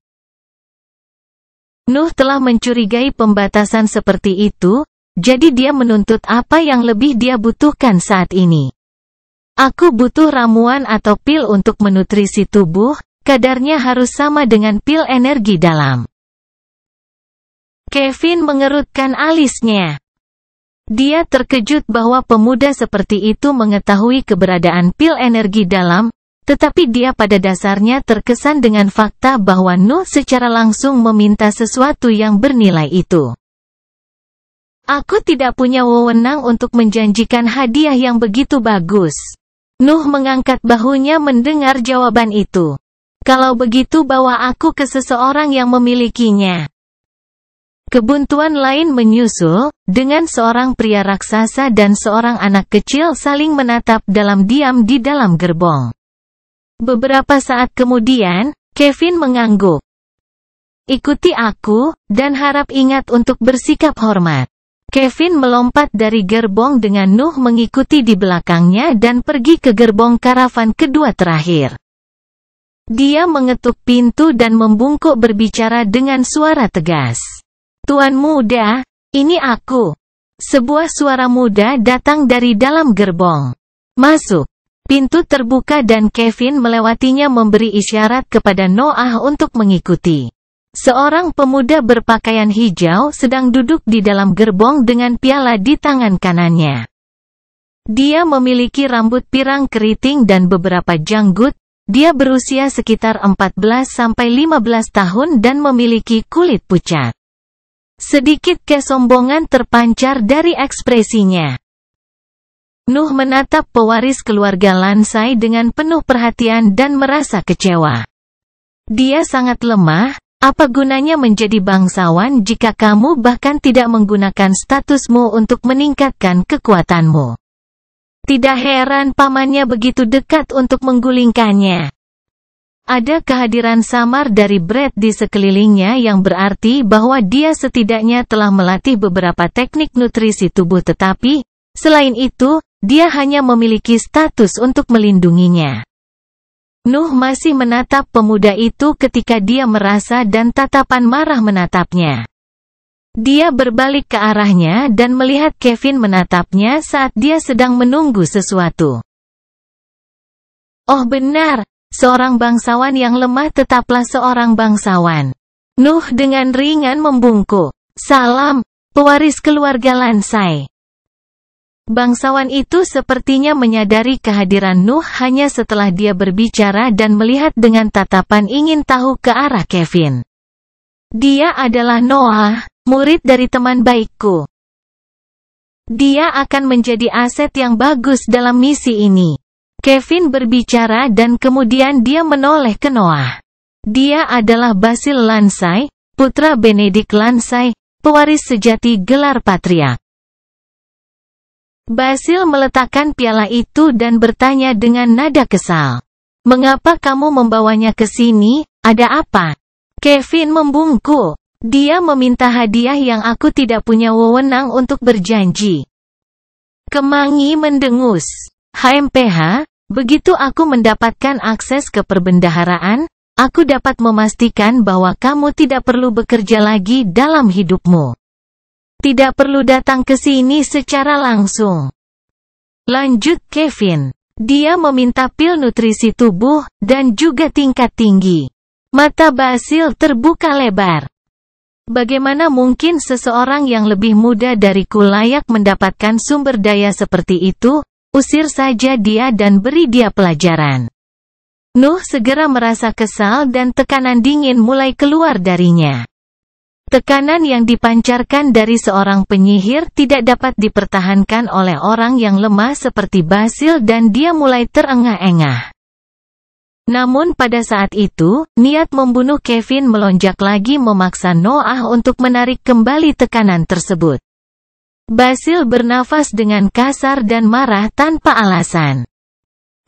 Nuh telah mencurigai pembatasan seperti itu, jadi dia menuntut apa yang lebih dia butuhkan saat ini. Aku butuh ramuan atau pil untuk menutrisi tubuh, kadarnya harus sama dengan pil energi dalam. Kevin mengerutkan alisnya. Dia terkejut bahwa pemuda seperti itu mengetahui keberadaan pil energi dalam, tetapi dia pada dasarnya terkesan dengan fakta bahwa Nuh secara langsung meminta sesuatu yang bernilai itu. Aku tidak punya wewenang untuk menjanjikan hadiah yang begitu bagus. Nuh mengangkat bahunya mendengar jawaban itu. Kalau begitu bawa aku ke seseorang yang memilikinya. Kebuntuan lain menyusul, dengan seorang pria raksasa dan seorang anak kecil saling menatap dalam diam di dalam gerbong. Beberapa saat kemudian, Kevin mengangguk. Ikuti aku, dan harap ingat untuk bersikap hormat. Kevin melompat dari gerbong dengan Nuh mengikuti di belakangnya dan pergi ke gerbong karavan kedua terakhir. Dia mengetuk pintu dan membungkuk berbicara dengan suara tegas. Tuan muda, ini aku. Sebuah suara muda datang dari dalam gerbong. Masuk. Pintu terbuka dan Kevin melewatinya memberi isyarat kepada Noah untuk mengikuti. Seorang pemuda berpakaian hijau sedang duduk di dalam gerbong dengan piala di tangan kanannya. Dia memiliki rambut pirang keriting dan beberapa janggut. Dia berusia sekitar 14-15 tahun dan memiliki kulit pucat. Sedikit kesombongan terpancar dari ekspresinya. Nuh menatap pewaris keluarga Lansai dengan penuh perhatian dan merasa kecewa. Dia sangat lemah. Apa gunanya menjadi bangsawan jika kamu bahkan tidak menggunakan statusmu untuk meningkatkan kekuatanmu? Tidak heran pamannya begitu dekat untuk menggulingkannya. Ada kehadiran samar dari Brett di sekelilingnya yang berarti bahwa dia setidaknya telah melatih beberapa teknik nutrisi tubuh tetapi, selain itu, dia hanya memiliki status untuk melindunginya. Nuh masih menatap pemuda itu ketika dia merasa dan tatapan marah menatapnya. Dia berbalik ke arahnya dan melihat Kevin menatapnya saat dia sedang menunggu sesuatu. Oh benar. Seorang bangsawan yang lemah tetaplah seorang bangsawan. Nuh dengan ringan membungkuk. Salam, pewaris keluarga Lansai. Bangsawan itu sepertinya menyadari kehadiran Nuh hanya setelah dia berbicara dan melihat dengan tatapan ingin tahu ke arah Kevin. Dia adalah Noah, murid dari teman baikku. Dia akan menjadi aset yang bagus dalam misi ini. Kevin berbicara dan kemudian dia menoleh ke Noah. Dia adalah Basil Lansai, putra Benedict Lansai, pewaris sejati gelar patriark. Basil meletakkan piala itu dan bertanya dengan nada kesal. Mengapa kamu membawanya ke sini? Ada apa? Kevin membungkuk. Dia meminta hadiah yang aku tidak punya wewenang untuk berjanji. Kemangi mendengus. HMPH, begitu aku mendapatkan akses ke perbendaharaan, aku dapat memastikan bahwa kamu tidak perlu bekerja lagi dalam hidupmu. Tidak perlu datang ke sini secara langsung. Lanjut Kevin. Dia meminta pil nutrisi tubuh, dan juga tingkat tinggi. Mata Basil terbuka lebar. Bagaimana mungkin seseorang yang lebih muda dariku layak mendapatkan sumber daya seperti itu? Usir saja dia dan beri dia pelajaran. Nuh segera merasa kesal dan tekanan dingin mulai keluar darinya. Tekanan yang dipancarkan dari seorang penyihir tidak dapat dipertahankan oleh orang yang lemah seperti Basil dan dia mulai terengah-engah. Namun pada saat itu, niat membunuh Kevin melonjak lagi memaksa Noah untuk menarik kembali tekanan tersebut. Basil bernafas dengan kasar dan marah tanpa alasan.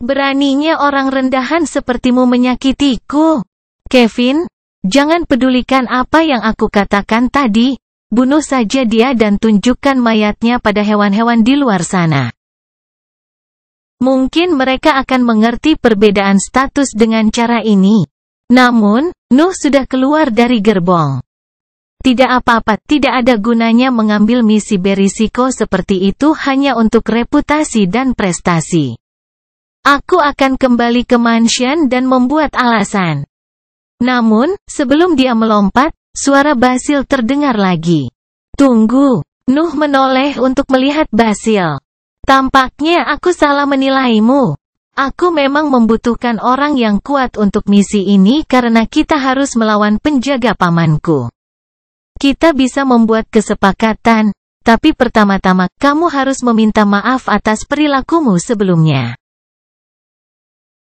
Beraninya orang rendahan sepertimu menyakitiku. Kevin, jangan pedulikan apa yang aku katakan tadi, bunuh saja dia dan tunjukkan mayatnya pada hewan-hewan di luar sana. Mungkin mereka akan mengerti perbedaan status dengan cara ini. Namun, Nuh sudah keluar dari gerbong. Tidak apa-apa, tidak ada gunanya mengambil misi berisiko seperti itu hanya untuk reputasi dan prestasi. Aku akan kembali ke mansion dan membuat alasan. Namun, sebelum dia melompat, suara Basil terdengar lagi. Tunggu. Nuh menoleh untuk melihat Basil. Tampaknya aku salah menilaimu. Aku memang membutuhkan orang yang kuat untuk misi ini karena kita harus melawan penjaga pamanku. Kita bisa membuat kesepakatan, tapi pertama-tama kamu harus meminta maaf atas perilakumu sebelumnya.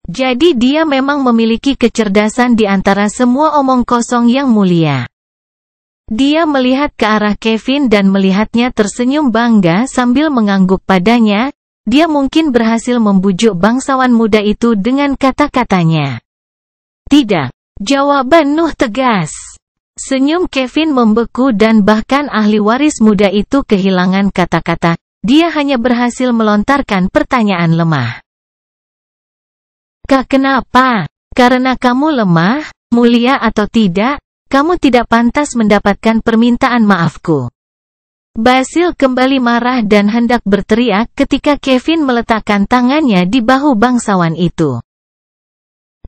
Jadi dia memang memiliki kecerdasan di antara semua omong kosong yang mulia. Dia melihat ke arah Kevin dan melihatnya tersenyum bangga sambil mengangguk padanya. Dia mungkin berhasil membujuk bangsawan muda itu dengan kata-katanya. Tidak, jawaban Nuh tegas. Senyum Kevin membeku dan bahkan ahli waris muda itu kehilangan kata-kata. Dia hanya berhasil melontarkan pertanyaan lemah. Kenapa? Karena kamu lemah, mulia atau tidak, kamu tidak pantas mendapatkan permintaan maafku. Basil kembali marah dan hendak berteriak ketika Kevin meletakkan tangannya di bahu bangsawan itu.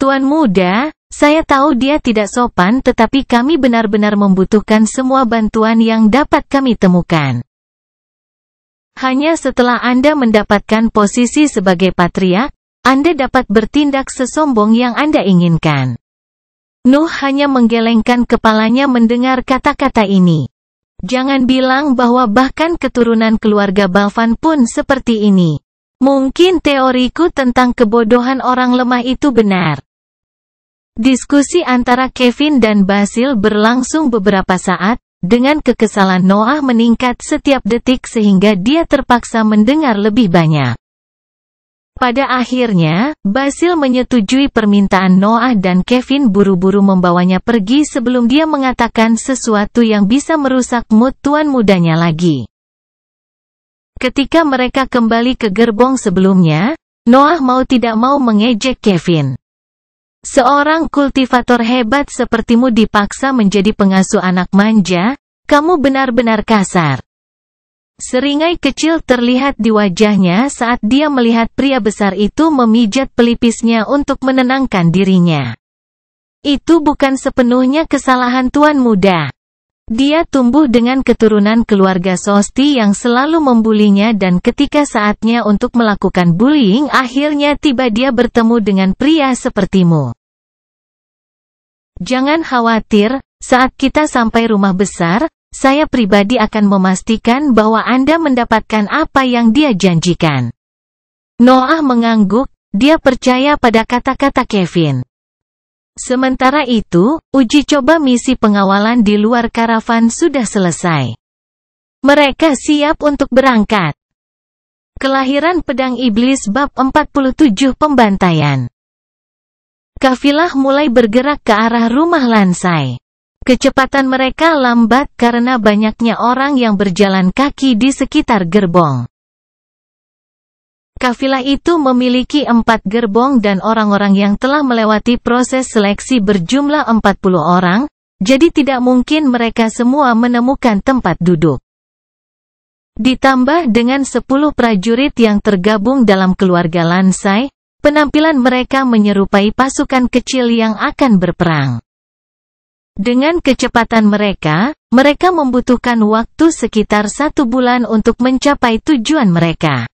Tuan muda, saya tahu dia tidak sopan tetapi kami benar-benar membutuhkan semua bantuan yang dapat kami temukan. Hanya setelah Anda mendapatkan posisi sebagai patriark, Anda dapat bertindak sesombong yang Anda inginkan. Nuh hanya menggelengkan kepalanya mendengar kata-kata ini. Jangan bilang bahwa bahkan keturunan keluarga Balvan pun seperti ini. Mungkin teoriku tentang kebodohan orang lemah itu benar. Diskusi antara Kevin dan Basil berlangsung beberapa saat, dengan kekesalan Noah meningkat setiap detik sehingga dia terpaksa mendengar lebih banyak. Pada akhirnya, Basil menyetujui permintaan Noah dan Kevin buru-buru membawanya pergi sebelum dia mengatakan sesuatu yang bisa merusak mood tuan mudanya lagi. Ketika mereka kembali ke gerbong sebelumnya, Noah mau tidak mau mengejek Kevin. Seorang kultivator hebat sepertimu dipaksa menjadi pengasuh anak manja, kamu benar-benar kasar. Seringai kecil terlihat di wajahnya saat dia melihat pria besar itu memijat pelipisnya untuk menenangkan dirinya. Itu bukan sepenuhnya kesalahan tuan muda. Dia tumbuh dengan keturunan keluarga Sosti yang selalu membulinya dan ketika saatnya untuk melakukan bullying akhirnya tiba dia bertemu dengan pria sepertimu. Jangan khawatir, saat kita sampai rumah besar, saya pribadi akan memastikan bahwa Anda mendapatkan apa yang dia janjikan. Noah mengangguk, dia percaya pada kata-kata Kevin. Sementara itu, uji coba misi pengawalan di luar karavan sudah selesai. Mereka siap untuk berangkat. Kelahiran Pedang Iblis bab 47 Pembantaian. Kafilah mulai bergerak ke arah rumah Lansai. Kecepatan mereka lambat karena banyaknya orang yang berjalan kaki di sekitar gerbong. Kafilah itu memiliki 4 gerbong dan orang-orang yang telah melewati proses seleksi berjumlah 40 orang, jadi tidak mungkin mereka semua menemukan tempat duduk. Ditambah dengan 10 prajurit yang tergabung dalam keluarga Lansai, penampilan mereka menyerupai pasukan kecil yang akan berperang. Dengan kecepatan mereka membutuhkan waktu sekitar 1 bulan untuk mencapai tujuan mereka.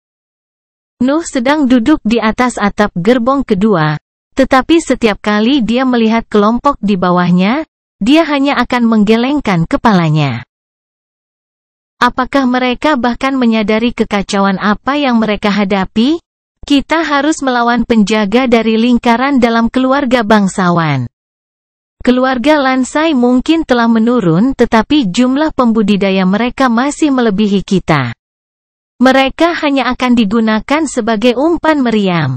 Nuh sedang duduk di atas atap gerbong kedua, tetapi setiap kali dia melihat kelompok di bawahnya, dia hanya akan menggelengkan kepalanya. Apakah mereka bahkan menyadari kekacauan apa yang mereka hadapi? Kita harus melawan penjaga dari lingkaran dalam keluarga bangsawan. Keluarga Lansai mungkin telah menurun tetapi jumlah pembudidaya mereka masih melebihi kita. Mereka hanya akan digunakan sebagai umpan meriam.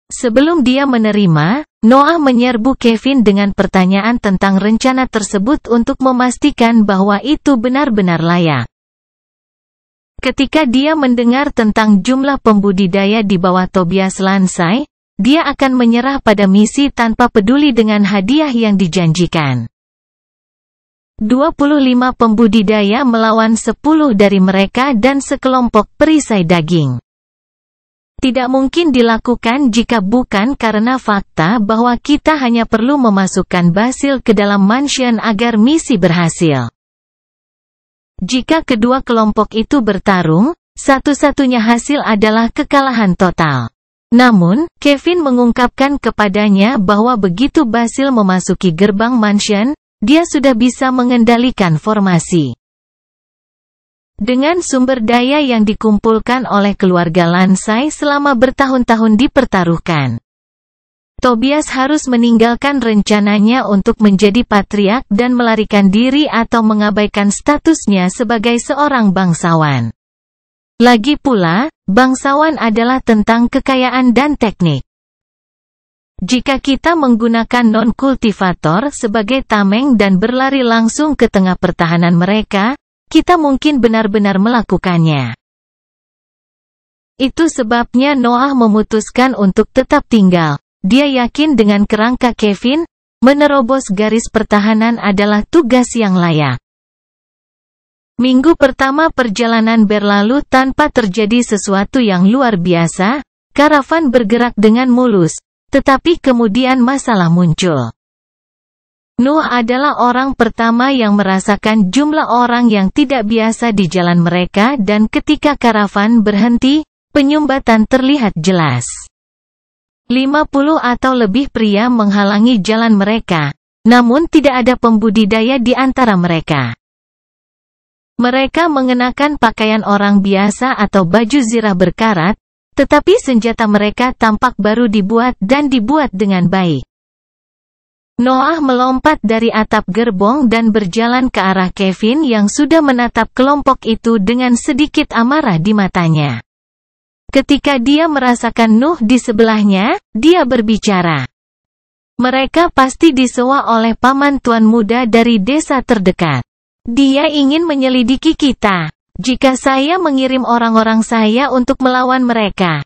Sebelum dia menerima, Noah menyerbu Kevin dengan pertanyaan tentang rencana tersebut untuk memastikan bahwa itu benar-benar layak. Ketika dia mendengar tentang jumlah pembudidaya di bawah Tobias Lansai, dia akan menyerah pada misi tanpa peduli dengan hadiah yang dijanjikan. 25 pembudidaya melawan 10 dari mereka dan sekelompok perisai daging. Tidak mungkin dilakukan jika bukan karena fakta bahwa kita hanya perlu memasukkan Basil ke dalam mansion agar misi berhasil. Jika kedua kelompok itu bertarung, satu-satunya hasil adalah kekalahan total. Namun, Kevin mengungkapkan kepadanya bahwa begitu Basil memasuki gerbang mansion, dia sudah bisa mengendalikan formasi. Dengan sumber daya yang dikumpulkan oleh keluarga Lansai selama bertahun-tahun dipertaruhkan, Tobias harus meninggalkan rencananya untuk menjadi patriark dan melarikan diri atau mengabaikan statusnya sebagai seorang bangsawan. Lagi pula, bangsawan adalah tentang kekayaan dan teknik. Jika kita menggunakan non-kultivator sebagai tameng dan berlari langsung ke tengah pertahanan mereka, kita mungkin benar-benar melakukannya. Itu sebabnya Noah memutuskan untuk tetap tinggal. Dia yakin dengan kerangka Kevin, menerobos garis pertahanan adalah tugas yang layak. Minggu pertama perjalanan berlalu tanpa terjadi sesuatu yang luar biasa, karavan bergerak dengan mulus, tetapi kemudian masalah muncul. Nuh adalah orang pertama yang merasakan jumlah orang yang tidak biasa di jalan mereka dan ketika karavan berhenti, penyumbatan terlihat jelas. 50 atau lebih pria menghalangi jalan mereka, namun tidak ada pembudidaya di antara mereka. Mereka mengenakan pakaian orang biasa atau baju zirah berkarat, tetapi senjata mereka tampak baru dibuat dan dibuat dengan baik. Noah melompat dari atap gerbong dan berjalan ke arah Kevin yang sudah menatap kelompok itu dengan sedikit amarah di matanya. Ketika dia merasakan Nuh di sebelahnya, dia berbicara. Mereka pasti disewa oleh paman tuan muda dari desa terdekat. Dia ingin menyelidiki kita. Jika saya mengirim orang-orang saya untuk melawan mereka,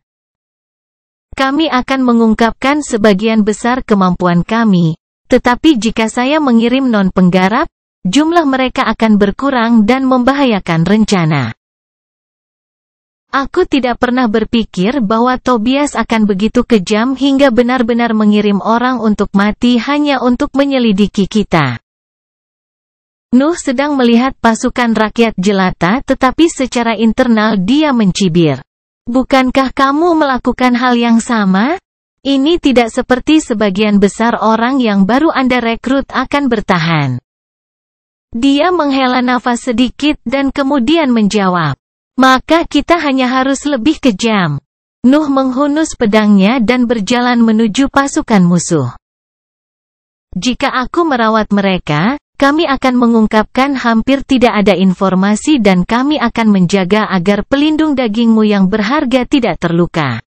kami akan mengungkapkan sebagian besar kemampuan kami. Tetapi jika saya mengirim non-penggarap, jumlah mereka akan berkurang dan membahayakan rencana. Aku tidak pernah berpikir bahwa Tobias akan begitu kejam hingga benar-benar mengirim orang untuk mati hanya untuk menyelidiki kita. Nuh sedang melihat pasukan rakyat jelata tetapi secara internal dia mencibir. Bukankah kamu melakukan hal yang sama? Ini tidak seperti sebagian besar orang yang baru Anda rekrut akan bertahan. Dia menghela nafas sedikit dan kemudian menjawab. Maka kita hanya harus lebih kejam. Nuh menghunus pedangnya dan berjalan menuju pasukan musuh. Jika aku merawat mereka, kami akan mengungkapkan hampir tidak ada informasi dan kami akan menjaga agar pelindung dagingmu yang berharga tidak terluka.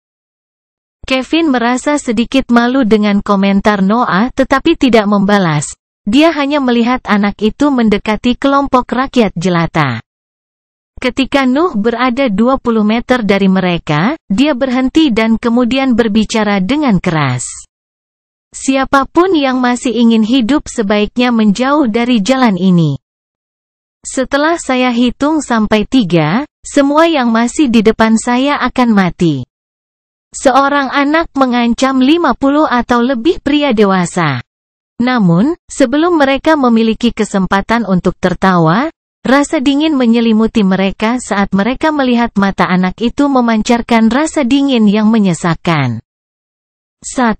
Kevin merasa sedikit malu dengan komentar Noah tetapi tidak membalas. Dia hanya melihat anak itu mendekati kelompok rakyat jelata. Ketika Nuh berada 20 meter dari mereka, dia berhenti dan kemudian berbicara dengan keras. Siapapun yang masih ingin hidup sebaiknya menjauh dari jalan ini. Setelah saya hitung sampai 3, semua yang masih di depan saya akan mati. Seorang anak mengancam 50 atau lebih pria dewasa. Namun, sebelum mereka memiliki kesempatan untuk tertawa, rasa dingin menyelimuti mereka saat mereka melihat mata anak itu memancarkan rasa dingin yang menyesakkan. 1.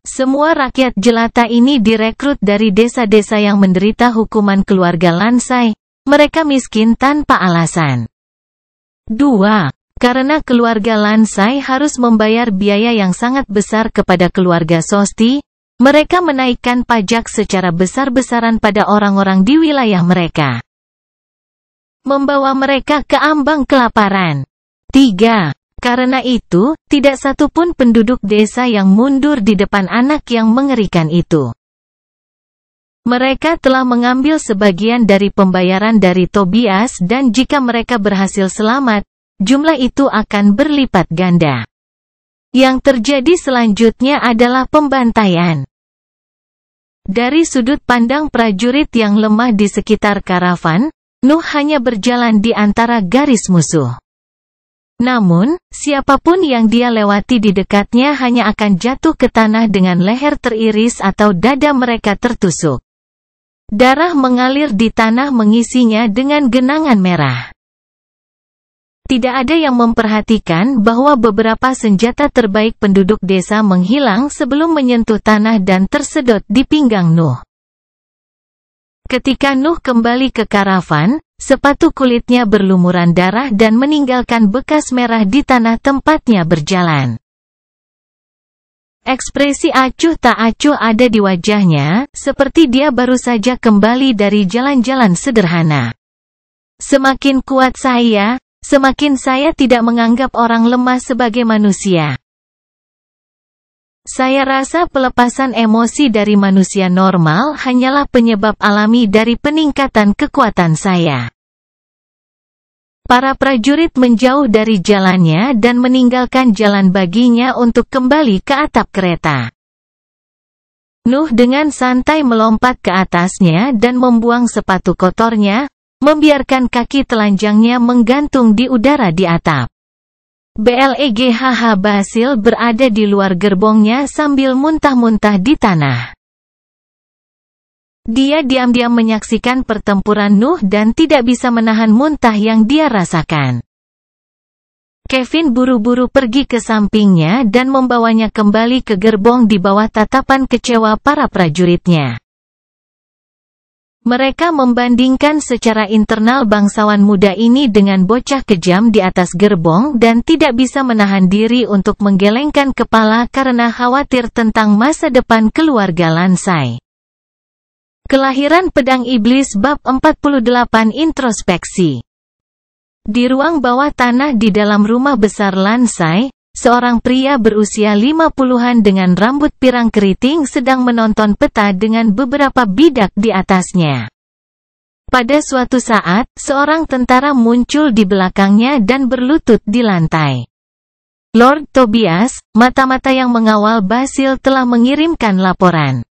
Semua rakyat jelata ini direkrut dari desa-desa yang menderita hukuman keluarga Lansai. Mereka miskin tanpa alasan. 2. Karena keluarga Lansai harus membayar biaya yang sangat besar kepada keluarga Sosti, mereka menaikkan pajak secara besar-besaran pada orang-orang di wilayah mereka, membawa mereka ke ambang kelaparan. 3. Karena itu, tidak satu pun penduduk desa yang mundur di depan anak yang mengerikan itu. Mereka telah mengambil sebagian dari pembayaran dari Tobias dan jika mereka berhasil selamat, jumlah itu akan berlipat ganda. Yang terjadi selanjutnya adalah pembantaian. Dari sudut pandang prajurit yang lemah di sekitar karavan, Nuh hanya berjalan di antara garis musuh. Namun, siapapun yang dia lewati di dekatnya hanya akan jatuh ke tanah dengan leher teriris atau dada mereka tertusuk. Darah mengalir di tanah mengisinya dengan genangan merah. Tidak ada yang memperhatikan bahwa beberapa senjata terbaik penduduk desa menghilang sebelum menyentuh tanah dan tersedot di pinggang Nuh. Ketika Nuh kembali ke karavan, sepatu kulitnya berlumuran darah dan meninggalkan bekas merah di tanah tempatnya berjalan. Ekspresi acuh tak acuh ada di wajahnya, seperti dia baru saja kembali dari jalan-jalan sederhana. Semakin kuat saya, semakin saya tidak menganggap orang lemah sebagai manusia. Saya rasa pelepasan emosi dari manusia normal hanyalah penyebab alami dari peningkatan kekuatan saya. Para prajurit menjauh dari jalannya dan meninggalkan jalan baginya untuk kembali ke atap kereta. Nuh dengan santai melompat ke atasnya dan membuang sepatu kotornya, membiarkan kaki telanjangnya menggantung di udara di atap. Bleghh Basil berada di luar gerbongnya sambil muntah-muntah di tanah. Dia diam-diam menyaksikan pertempuran Nuh dan tidak bisa menahan muntah yang dia rasakan. Kevin buru-buru pergi ke sampingnya dan membawanya kembali ke gerbong di bawah tatapan kecewa para prajuritnya. Mereka membandingkan secara internal bangsawan muda ini dengan bocah kejam di atas gerbong dan tidak bisa menahan diri untuk menggelengkan kepala karena khawatir tentang masa depan keluarga Lansai. Kelahiran Pedang Iblis bab 48 introspeksi. Di ruang bawah tanah di dalam rumah besar Lansai, seorang pria berusia 50-an dengan rambut pirang keriting sedang menonton peta dengan beberapa bidak di atasnya. Pada suatu saat, seorang tentara muncul di belakangnya dan berlutut di lantai. Lord Tobias, mata-mata yang mengawal Basil telah mengirimkan laporan.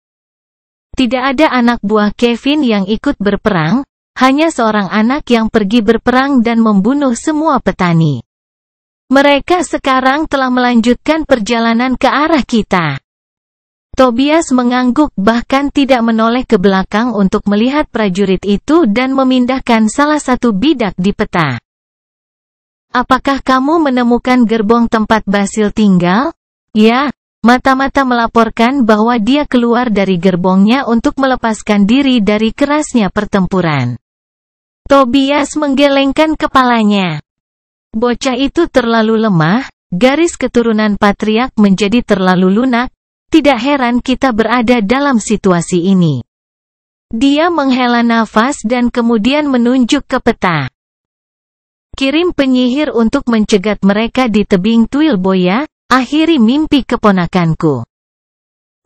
Tidak ada anak buah Kevin yang ikut berperang, hanya seorang anak yang pergi berperang dan membunuh semua petani. Mereka sekarang telah melanjutkan perjalanan ke arah kita. Tobias mengangguk bahkan tidak menoleh ke belakang untuk melihat prajurit itu dan memindahkan salah satu bidak di peta. Apakah kamu menemukan gerbong tempat Basil tinggal? Ya. Mata-mata melaporkan bahwa dia keluar dari gerbongnya untuk melepaskan diri dari kerasnya pertempuran. Tobias menggelengkan kepalanya. Bocah itu terlalu lemah, garis keturunan patriark menjadi terlalu lunak, tidak heran kita berada dalam situasi ini. Dia menghela nafas dan kemudian menunjuk ke peta. Kirim penyihir untuk mencegat mereka di tebing Twilboya. Akhiri mimpi keponakanku.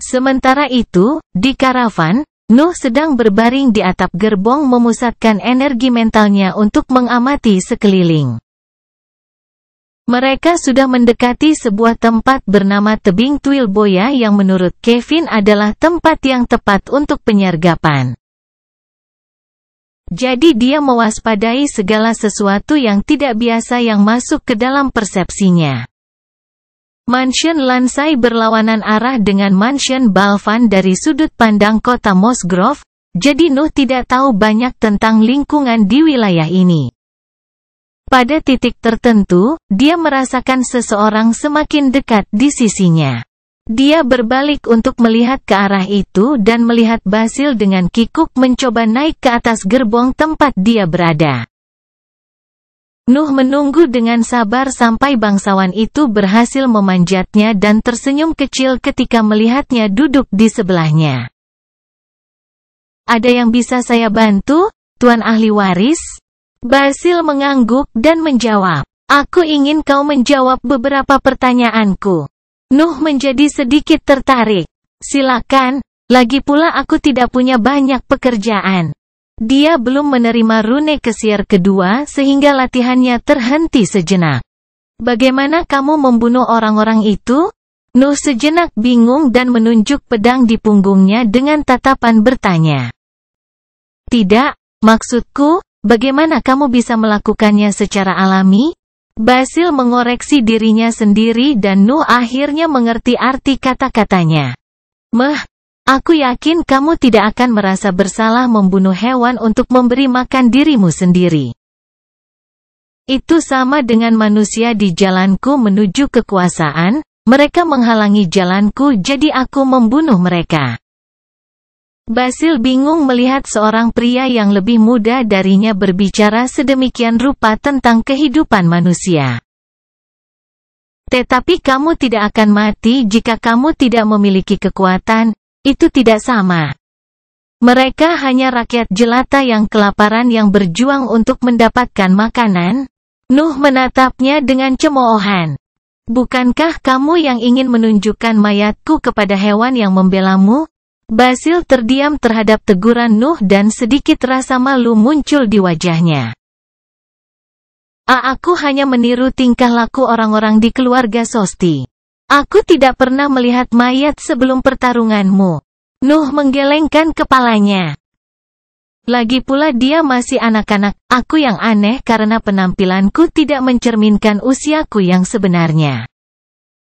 Sementara itu, di karavan, Nuh sedang berbaring di atap gerbong memusatkan energi mentalnya untuk mengamati sekeliling. Mereka sudah mendekati sebuah tempat bernama tebing Twilboya yang menurut Kevin adalah tempat yang tepat untuk penyergapan. Jadi dia mewaspadai segala sesuatu yang tidak biasa yang masuk ke dalam persepsinya. Mansion Lansai berlawanan arah dengan Mansion Balvan dari sudut pandang kota Mossgrove, jadi Nuh tidak tahu banyak tentang lingkungan di wilayah ini. Pada titik tertentu, dia merasakan seseorang semakin dekat di sisinya. Dia berbalik untuk melihat ke arah itu dan melihat Basil dengan kikuk mencoba naik ke atas gerbong tempat dia berada. Nuh menunggu dengan sabar sampai bangsawan itu berhasil memanjatnya dan tersenyum kecil ketika melihatnya duduk di sebelahnya. Ada yang bisa saya bantu, Tuan Ahli Waris? Basil mengangguk dan menjawab. Aku ingin kau menjawab beberapa pertanyaanku. Nuh menjadi sedikit tertarik. Silakan, lagi pula aku tidak punya banyak pekerjaan. Dia belum menerima rune kesier kedua sehingga latihannya terhenti sejenak. Bagaimana kamu membunuh orang-orang itu? Nuh sejenak bingung dan menunjuk pedang di punggungnya dengan tatapan bertanya. Tidak, maksudku, bagaimana kamu bisa melakukannya secara alami? Basil mengoreksi dirinya sendiri dan Nuh akhirnya mengerti arti kata-katanya. Aku yakin kamu tidak akan merasa bersalah membunuh hewan untuk memberi makan dirimu sendiri. Itu sama dengan manusia di jalanku menuju kekuasaan, mereka menghalangi jalanku jadi aku membunuh mereka. Basil bingung melihat seorang pria yang lebih muda darinya berbicara sedemikian rupa tentang kehidupan manusia. Tetapi kamu tidak akan mati jika kamu tidak memiliki kekuatan, itu tidak sama. Mereka hanya rakyat jelata yang kelaparan yang berjuang untuk mendapatkan makanan. Nuh menatapnya dengan cemoohan. Bukankah kamu yang ingin menunjukkan mayatku kepada hewan yang membelamu? Basil terdiam terhadap teguran Nuh dan sedikit rasa malu muncul di wajahnya. Aku hanya meniru tingkah laku orang-orang di keluarga Sosti. Aku tidak pernah melihat mayat sebelum pertarunganmu. Nuh menggelengkan kepalanya. Lagi pula dia masih anak-anak, aku yang aneh karena penampilanku tidak mencerminkan usiaku yang sebenarnya.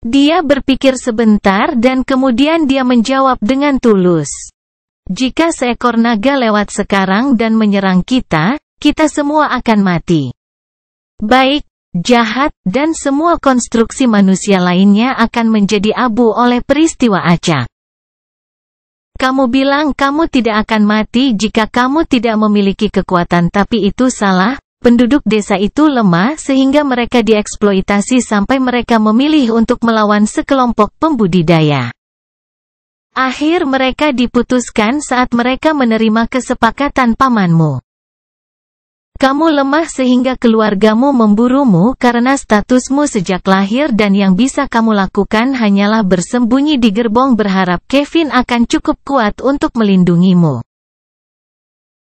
Dia berpikir sebentar dan kemudian dia menjawab dengan tulus. Jika seekor naga lewat sekarang dan menyerang kita, kita semua akan mati. Baik, jahat, dan semua konstruksi manusia lainnya akan menjadi abu oleh peristiwa acak. Kamu bilang kamu tidak akan mati jika kamu tidak memiliki kekuatan, tapi itu salah. Penduduk desa itu lemah sehingga mereka dieksploitasi sampai mereka memilih untuk melawan sekelompok pembudidaya. Akhir mereka diputuskan saat mereka menerima kesepakatan pamanmu. Kamu lemah sehingga keluargamu memburumu karena statusmu sejak lahir dan yang bisa kamu lakukan hanyalah bersembunyi di gerbong berharap Kevin akan cukup kuat untuk melindungimu.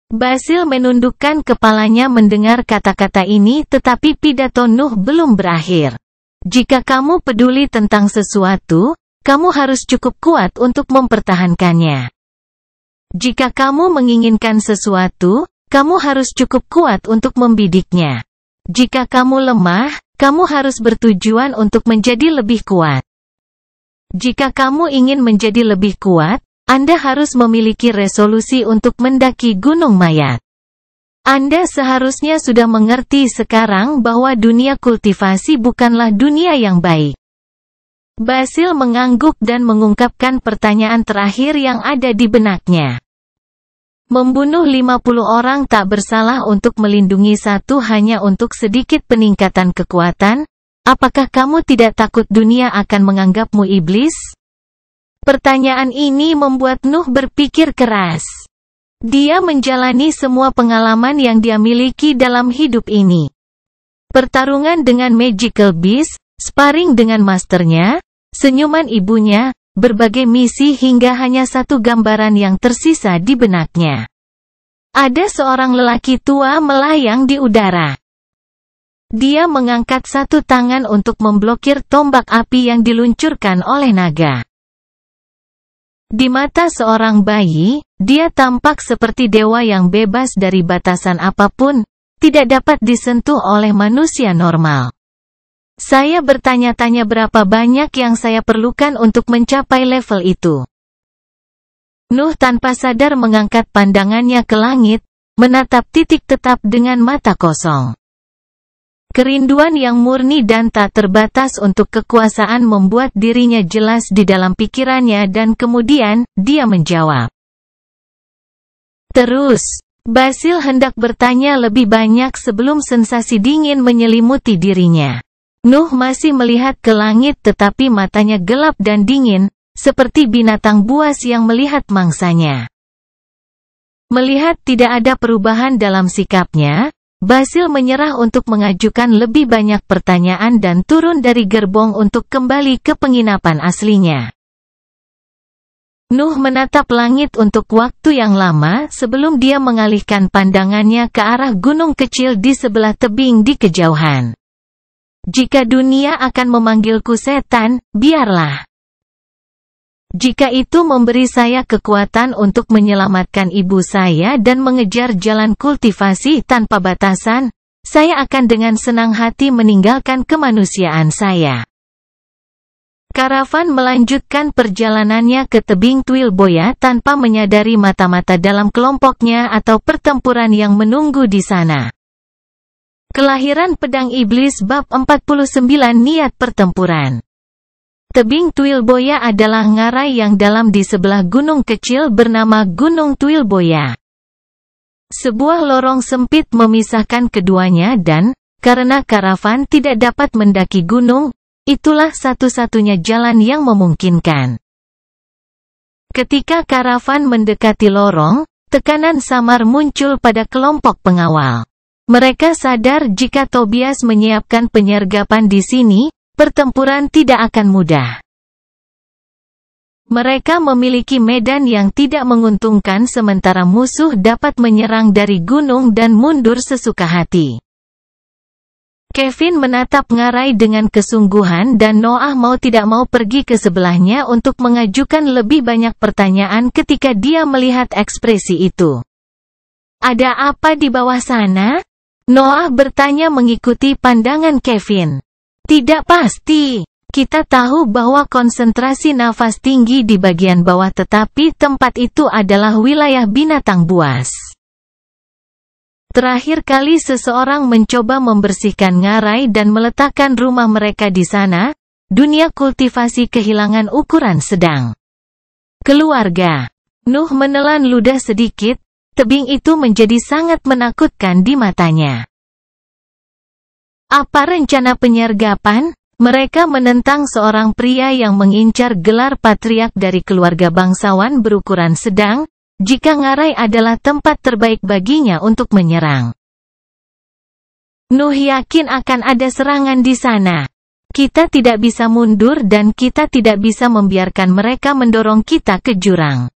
Basil menundukkan kepalanya mendengar kata-kata ini tetapi pidato Nuh belum berakhir. Jika kamu peduli tentang sesuatu, kamu harus cukup kuat untuk mempertahankannya. Jika kamu menginginkan sesuatu, kamu harus cukup kuat untuk membidiknya. Jika kamu lemah, kamu harus bertujuan untuk menjadi lebih kuat. Jika kamu ingin menjadi lebih kuat, Anda harus memiliki resolusi untuk mendaki Gunung Mayat. Anda seharusnya sudah mengerti sekarang bahwa dunia kultivasi bukanlah dunia yang baik. Basil mengangguk dan mengungkapkan pertanyaan terakhir yang ada di benaknya. Membunuh 50 orang tak bersalah untuk melindungi satu hanya untuk sedikit peningkatan kekuatan? Apakah kamu tidak takut dunia akan menganggapmu iblis? Pertanyaan ini membuat Nuh berpikir keras. Dia menjalani semua pengalaman yang dia miliki dalam hidup ini. Pertarungan dengan Magical Beast, sparring dengan masternya, senyuman ibunya, berbagai misi hingga hanya satu gambaran yang tersisa di benaknya. Ada seorang lelaki tua melayang di udara. Dia mengangkat satu tangan untuk memblokir tombak api yang diluncurkan oleh naga. Di mata seorang bayi, dia tampak seperti dewa yang bebas dari batasan apapun, tidak dapat disentuh oleh manusia normal. Saya bertanya-tanya berapa banyak yang saya perlukan untuk mencapai level itu. Nuh tanpa sadar mengangkat pandangannya ke langit, menatap titik tetap dengan mata kosong. Kerinduan yang murni dan tak terbatas untuk kekuasaan membuat dirinya jelas di dalam pikirannya dan kemudian, dia menjawab. Terus, Basil hendak bertanya lebih banyak sebelum sensasi dingin menyelimuti dirinya. Nuh masih melihat ke langit tetapi matanya gelap dan dingin, seperti binatang buas yang melihat mangsanya. Melihat tidak ada perubahan dalam sikapnya, Basil menyerah untuk mengajukan lebih banyak pertanyaan dan turun dari gerbong untuk kembali ke penginapan aslinya. Nuh menatap langit untuk waktu yang lama sebelum dia mengalihkan pandangannya ke arah gunung kecil di sebelah tebing di kejauhan. Jika dunia akan memanggilku setan, biarlah. Jika itu memberi saya kekuatan untuk menyelamatkan ibu saya dan mengejar jalan kultivasi tanpa batasan, saya akan dengan senang hati meninggalkan kemanusiaan saya. Karavan melanjutkan perjalanannya ke tebing Twilboya tanpa menyadari mata-mata dalam kelompoknya atau pertempuran yang menunggu di sana. Kelahiran Pedang Iblis bab 49 Niat pertempuran. Tebing Twilboya adalah ngarai yang dalam di sebelah gunung kecil bernama Gunung Twilboya. Sebuah lorong sempit memisahkan keduanya dan, karena karavan tidak dapat mendaki gunung, itulah satu-satunya jalan yang memungkinkan. Ketika karavan mendekati lorong, tekanan samar muncul pada kelompok pengawal. Mereka sadar jika Tobias menyiapkan penyergapan di sini, pertempuran tidak akan mudah. Mereka memiliki medan yang tidak menguntungkan sementara musuh dapat menyerang dari gunung dan mundur sesuka hati. Kevin menatap ngarai dengan kesungguhan dan Noah mau tidak mau pergi ke sebelahnya untuk mengajukan lebih banyak pertanyaan ketika dia melihat ekspresi itu. "Ada apa di bawah sana?" Noah bertanya mengikuti pandangan Kevin. "Tidak pasti. Kita tahu bahwa konsentrasi nafas tinggi di bagian bawah tetapi tempat itu adalah wilayah binatang buas. Terakhir kali seseorang mencoba membersihkan ngarai dan meletakkan rumah mereka di sana, dunia kultivasi kehilangan ukuran sedang. Keluarga." Nuh menelan ludah sedikit, tebing itu menjadi sangat menakutkan di matanya. "Apa rencana penyergapan?" Mereka menentang seorang pria yang mengincar gelar patriark dari keluarga bangsawan berukuran sedang, jika ngarai adalah tempat terbaik baginya untuk menyerang. "Nuh yakin akan ada serangan di sana. Kita tidak bisa mundur dan kita tidak bisa membiarkan mereka mendorong kita ke jurang.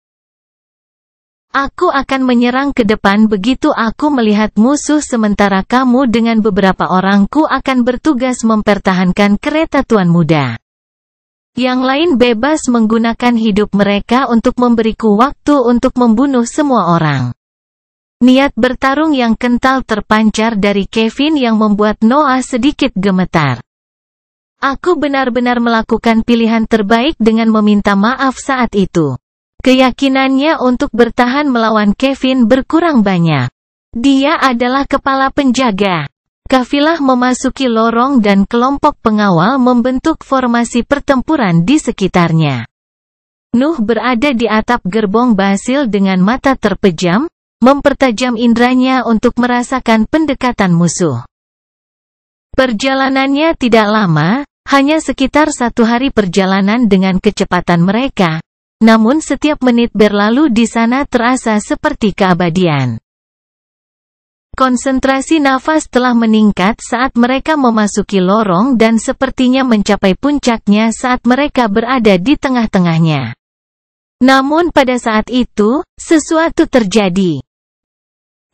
Aku akan menyerang ke depan begitu aku melihat musuh sementara kamu dengan beberapa orangku akan bertugas mempertahankan kereta Tuan Muda. Yang lain bebas menggunakan hidup mereka untuk memberiku waktu untuk membunuh semua orang." Niat bertarung yang kental terpancar dari Kevin yang membuat Noah sedikit gemetar. "Aku benar-benar melakukan pilihan terbaik dengan meminta maaf saat itu." Keyakinannya untuk bertahan melawan Kevin berkurang banyak. Dia adalah kepala penjaga. Kafilah memasuki lorong dan kelompok pengawal membentuk formasi pertempuran di sekitarnya. Nuh berada di atap gerbong Basil dengan mata terpejam, mempertajam indranya untuk merasakan pendekatan musuh. Perjalanannya tidak lama, hanya sekitar 1 hari perjalanan dengan kecepatan mereka. Namun setiap menit berlalu di sana terasa seperti keabadian. Konsentrasi nafas telah meningkat saat mereka memasuki lorong dan sepertinya mencapai puncaknya saat mereka berada di tengah-tengahnya. Namun pada saat itu, sesuatu terjadi.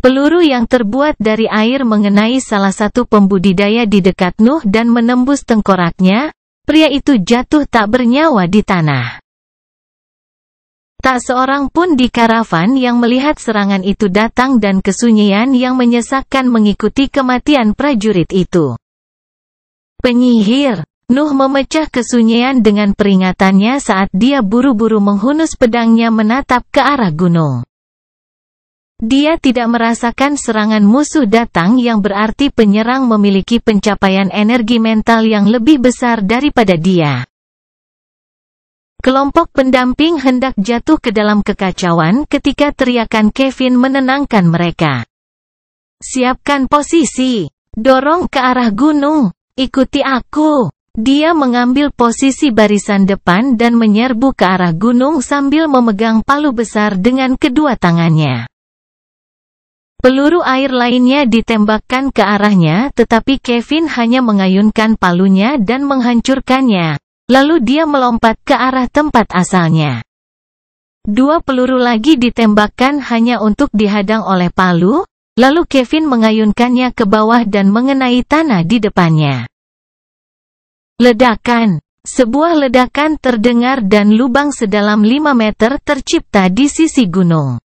Peluru yang terbuat dari air mengenai salah satu pembudidaya di dekat Nuh dan menembus tengkoraknya. Pria itu jatuh tak bernyawa di tanah. Tak seorang pun di karavan yang melihat serangan itu datang dan kesunyian yang menyesakkan mengikuti kematian prajurit itu. "Penyihir!" Nuh memecah kesunyian dengan peringatannya saat dia buru-buru menghunus pedangnya menatap ke arah gunung. Dia tidak merasakan serangan musuh datang yang berarti penyerang memiliki pencapaian energi mental yang lebih besar daripada dia. Kelompok pendamping hendak jatuh ke dalam kekacauan ketika teriakan Kevin menenangkan mereka. "Siapkan posisi. Dorong ke arah gunung. Ikuti aku." Dia mengambil posisi barisan depan dan menyerbu ke arah gunung sambil memegang palu besar dengan kedua tangannya. Peluru air lainnya ditembakkan ke arahnya tetapi Kevin hanya mengayunkan palunya dan menghancurkannya. Lalu dia melompat ke arah tempat asalnya. 2 peluru lagi ditembakkan hanya untuk dihadang oleh palu, lalu Kevin mengayunkannya ke bawah dan mengenai tanah di depannya. Ledakan. Sebuah ledakan terdengar dan lubang sedalam 5 meter tercipta di sisi gunung.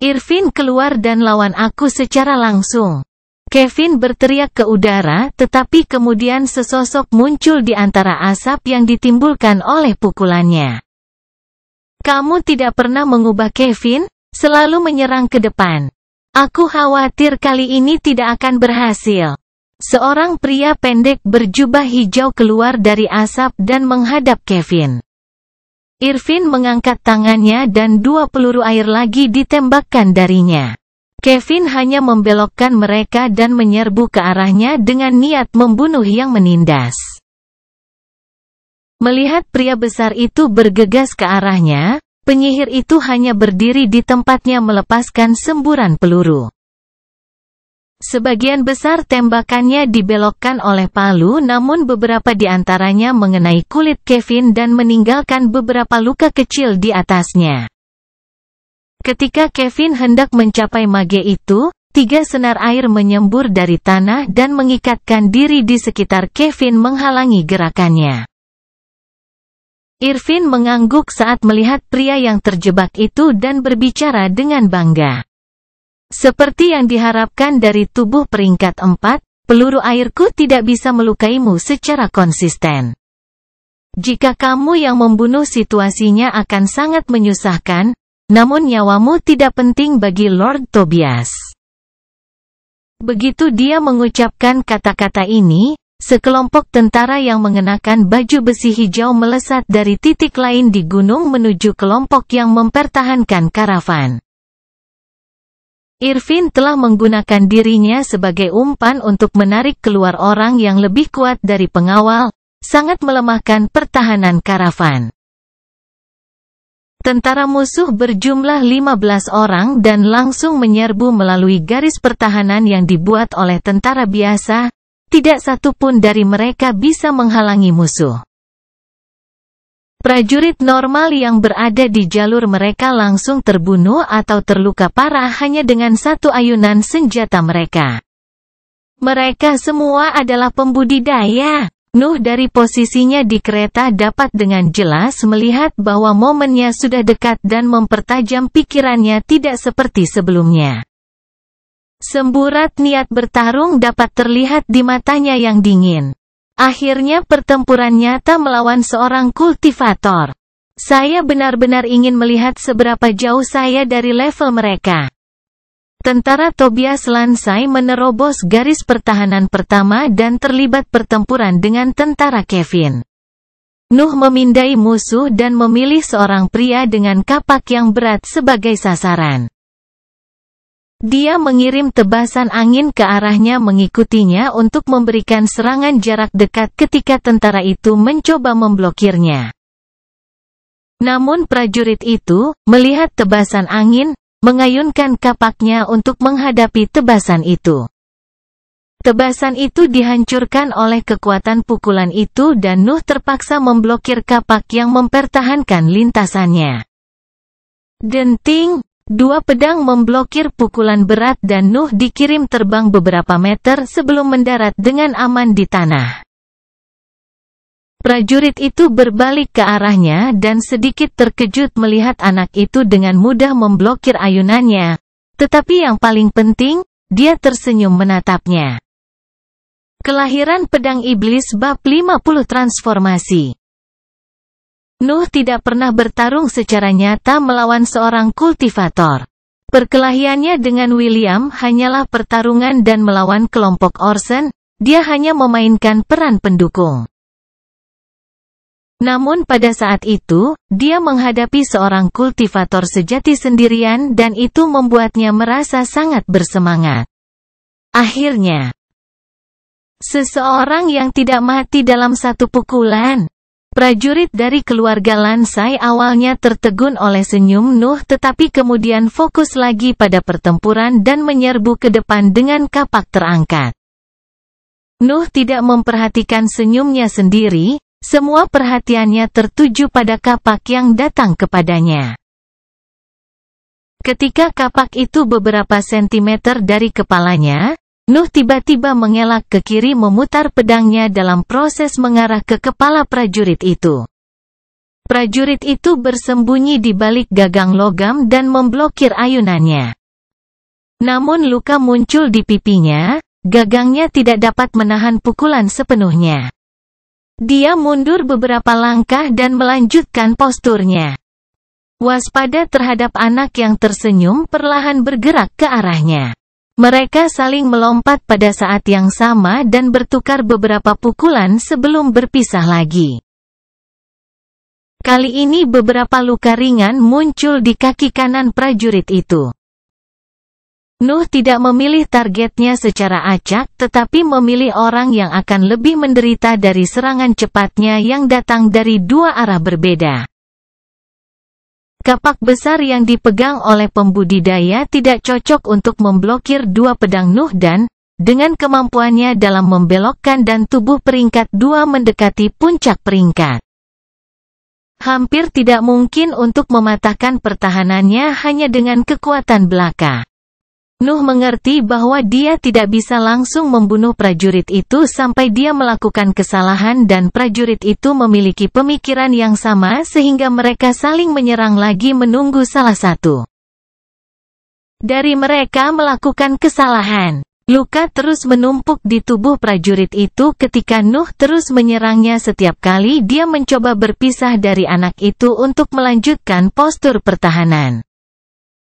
"Irvin keluar dan lawan aku secara langsung." Kevin berteriak ke udara, tetapi kemudian sesosok muncul di antara asap yang ditimbulkan oleh pukulannya. Kamu tidak pernah mengubah Kevin, selalu menyerang ke depan. Aku khawatir kali ini tidak akan berhasil. Seorang pria pendek berjubah hijau keluar dari asap dan menghadap Kevin. Irvin mengangkat tangannya dan 2 peluru air lagi ditembakkan darinya. Kevin hanya membelokkan mereka dan menyerbu ke arahnya dengan niat membunuh yang menindas. Melihat pria besar itu bergegas ke arahnya, penyihir itu hanya berdiri di tempatnya melepaskan semburan peluru. Sebagian besar tembakannya dibelokkan oleh palu, namun beberapa di antaranya mengenai kulit Kevin dan meninggalkan beberapa luka kecil di atasnya. Ketika Kevin hendak mencapai mage itu, 3 senar air menyembur dari tanah dan mengikatkan diri di sekitar Kevin menghalangi gerakannya. Irvin mengangguk saat melihat pria yang terjebak itu dan berbicara dengan bangga. Seperti yang diharapkan dari tubuh peringkat 4, peluru airku tidak bisa melukaimu secara konsisten. Jika kamu yang membunuh, situasinya akan sangat menyusahkan. Namun nyawamu tidak penting bagi Lord Tobias. Begitu dia mengucapkan kata-kata ini, sekelompok tentara yang mengenakan baju besi hijau melesat dari titik lain di gunung menuju kelompok yang mempertahankan karavan. Irvin telah menggunakan dirinya sebagai umpan untuk menarik keluar orang yang lebih kuat dari pengawal, sangat melemahkan pertahanan karavan. Tentara musuh berjumlah 15 orang dan langsung menyerbu melalui garis pertahanan yang dibuat oleh tentara biasa. Tidak satu pun dari mereka bisa menghalangi musuh. Prajurit normal yang berada di jalur mereka langsung terbunuh atau terluka parah hanya dengan satu ayunan senjata mereka. Mereka semua adalah pembudidaya. Nuh dari posisinya di kereta dapat dengan jelas melihat bahwa momennya sudah dekat dan mempertajam pikirannya tidak seperti sebelumnya. Semburat niat bertarung dapat terlihat di matanya yang dingin. Akhirnya pertempuran nyata melawan seorang kultivator. Saya benar-benar ingin melihat seberapa jauh saya dari level mereka. Tentara Tobias Lansai menerobos garis pertahanan pertama dan terlibat pertempuran dengan tentara Kevin. Nuh memindai musuh dan memilih seorang pria dengan kapak yang berat sebagai sasaran. Dia mengirim tebasan angin ke arahnya mengikutinya untuk memberikan serangan jarak dekat ketika tentara itu mencoba memblokirnya. Namun prajurit itu, melihat tebasan angin, mengayunkan kapaknya untuk menghadapi tebasan itu. Tebasan itu dihancurkan oleh kekuatan pukulan itu dan Nuh terpaksa memblokir kapak yang mempertahankan lintasannya. Denting, 2 pedang memblokir pukulan berat dan Nuh dikirim terbang beberapa meter sebelum mendarat dengan aman di tanah. Prajurit itu berbalik ke arahnya dan sedikit terkejut melihat anak itu dengan mudah memblokir ayunannya. Tetapi yang paling penting, dia tersenyum menatapnya. Kelahiran Pedang Iblis Bab 50 Transformasi. Nuh tidak pernah bertarung secara nyata melawan seorang kultivator. Perkelahiannya dengan William hanyalah pertarungan dan melawan kelompok Orson, dia hanya memainkan peran pendukung. Namun pada saat itu, dia menghadapi seorang kultivator sejati sendirian dan itu membuatnya merasa sangat bersemangat. Akhirnya, seseorang yang tidak mati dalam satu pukulan. Prajurit dari keluarga Lansai awalnya tertegun oleh senyum Nuh tetapi kemudian fokus lagi pada pertempuran dan menyerbu ke depan dengan kapak terangkat. Nuh tidak memperhatikan senyumnya sendiri. Semua perhatiannya tertuju pada kapak yang datang kepadanya. Ketika kapak itu beberapa sentimeter dari kepalanya, Nuh tiba-tiba mengelak ke kiri memutar pedangnya dalam proses mengarah ke kepala prajurit itu. Prajurit itu bersembunyi di balik gagang logam dan memblokir ayunannya. Namun luka muncul di pipinya, gagangnya tidak dapat menahan pukulan sepenuhnya. Dia mundur beberapa langkah dan melanjutkan posturnya. Waspada terhadap anak yang tersenyum perlahan bergerak ke arahnya. Mereka saling melompat pada saat yang sama dan bertukar beberapa pukulan sebelum berpisah lagi. Kali ini beberapa luka ringan muncul di kaki kanan prajurit itu. Nuh tidak memilih targetnya secara acak, tetapi memilih orang yang akan lebih menderita dari serangan cepatnya yang datang dari dua arah berbeda. Kapak besar yang dipegang oleh pembudidaya tidak cocok untuk memblokir dua pedang Nuh dan, dengan kemampuannya dalam membelokkan dan tubuh peringkat dua mendekati puncak peringkat. Hampir tidak mungkin untuk mematahkan pertahanannya hanya dengan kekuatan belaka. Nuh mengerti bahwa dia tidak bisa langsung membunuh prajurit itu sampai dia melakukan kesalahan dan prajurit itu memiliki pemikiran yang sama sehingga mereka saling menyerang lagi menunggu salah satu dari mereka melakukan kesalahan. Luka terus menumpuk di tubuh prajurit itu ketika Nuh terus menyerangnya setiap kali dia mencoba berpisah dari anak itu untuk melanjutkan postur pertahanan.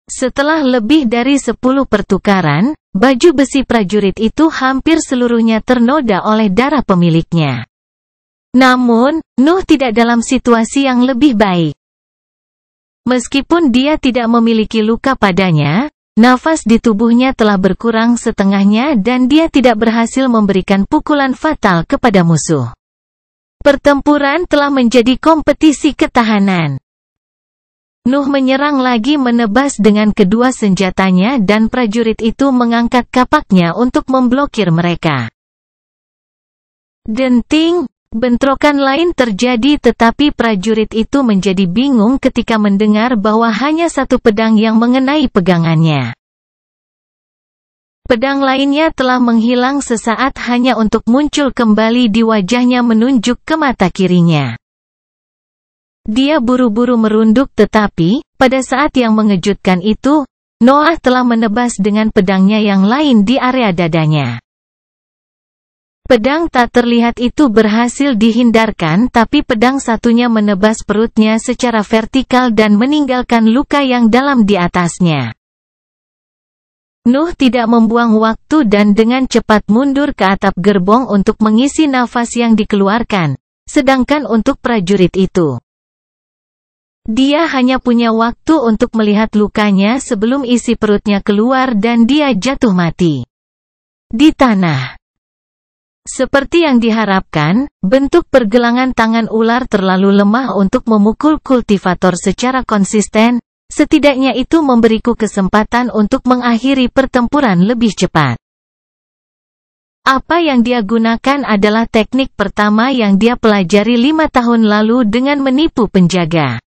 Setelah lebih dari 10 pertukaran, baju besi prajurit itu hampir seluruhnya ternoda oleh darah pemiliknya. Namun, Nuh tidak dalam situasi yang lebih baik. Meskipun dia tidak memiliki luka padanya, nafas di tubuhnya telah berkurang setengahnya dan dia tidak berhasil memberikan pukulan fatal kepada musuh. Pertempuran telah menjadi kompetisi ketahanan. Nuh menyerang lagi menebas dengan kedua senjatanya dan prajurit itu mengangkat kapaknya untuk memblokir mereka. Denting, bentrokan lain terjadi tetapi prajurit itu menjadi bingung ketika mendengar bahwa hanya satu pedang yang mengenai pegangannya. Pedang lainnya telah menghilang sesaat hanya untuk muncul kembali di wajahnya menunjuk ke mata kirinya. Dia buru-buru merunduk tetapi, pada saat yang mengejutkan itu, Noah telah menebas dengan pedangnya yang lain di area dadanya. Pedang tak terlihat itu berhasil dihindarkan tapi pedang satunya menebas perutnya secara vertikal dan meninggalkan luka yang dalam di atasnya. Nuh tidak membuang waktu dan dengan cepat mundur ke atap gerbong untuk mengisi nafas yang dikeluarkan, sedangkan untuk prajurit itu, dia hanya punya waktu untuk melihat lukanya sebelum isi perutnya keluar dan dia jatuh mati di tanah. Seperti yang diharapkan, bentuk pergelangan tangan ular terlalu lemah untuk memukul kultivator secara konsisten, setidaknya itu memberiku kesempatan untuk mengakhiri pertempuran lebih cepat. Apa yang dia gunakan adalah teknik pertama yang dia pelajari 5 tahun lalu dengan menipu penjaga.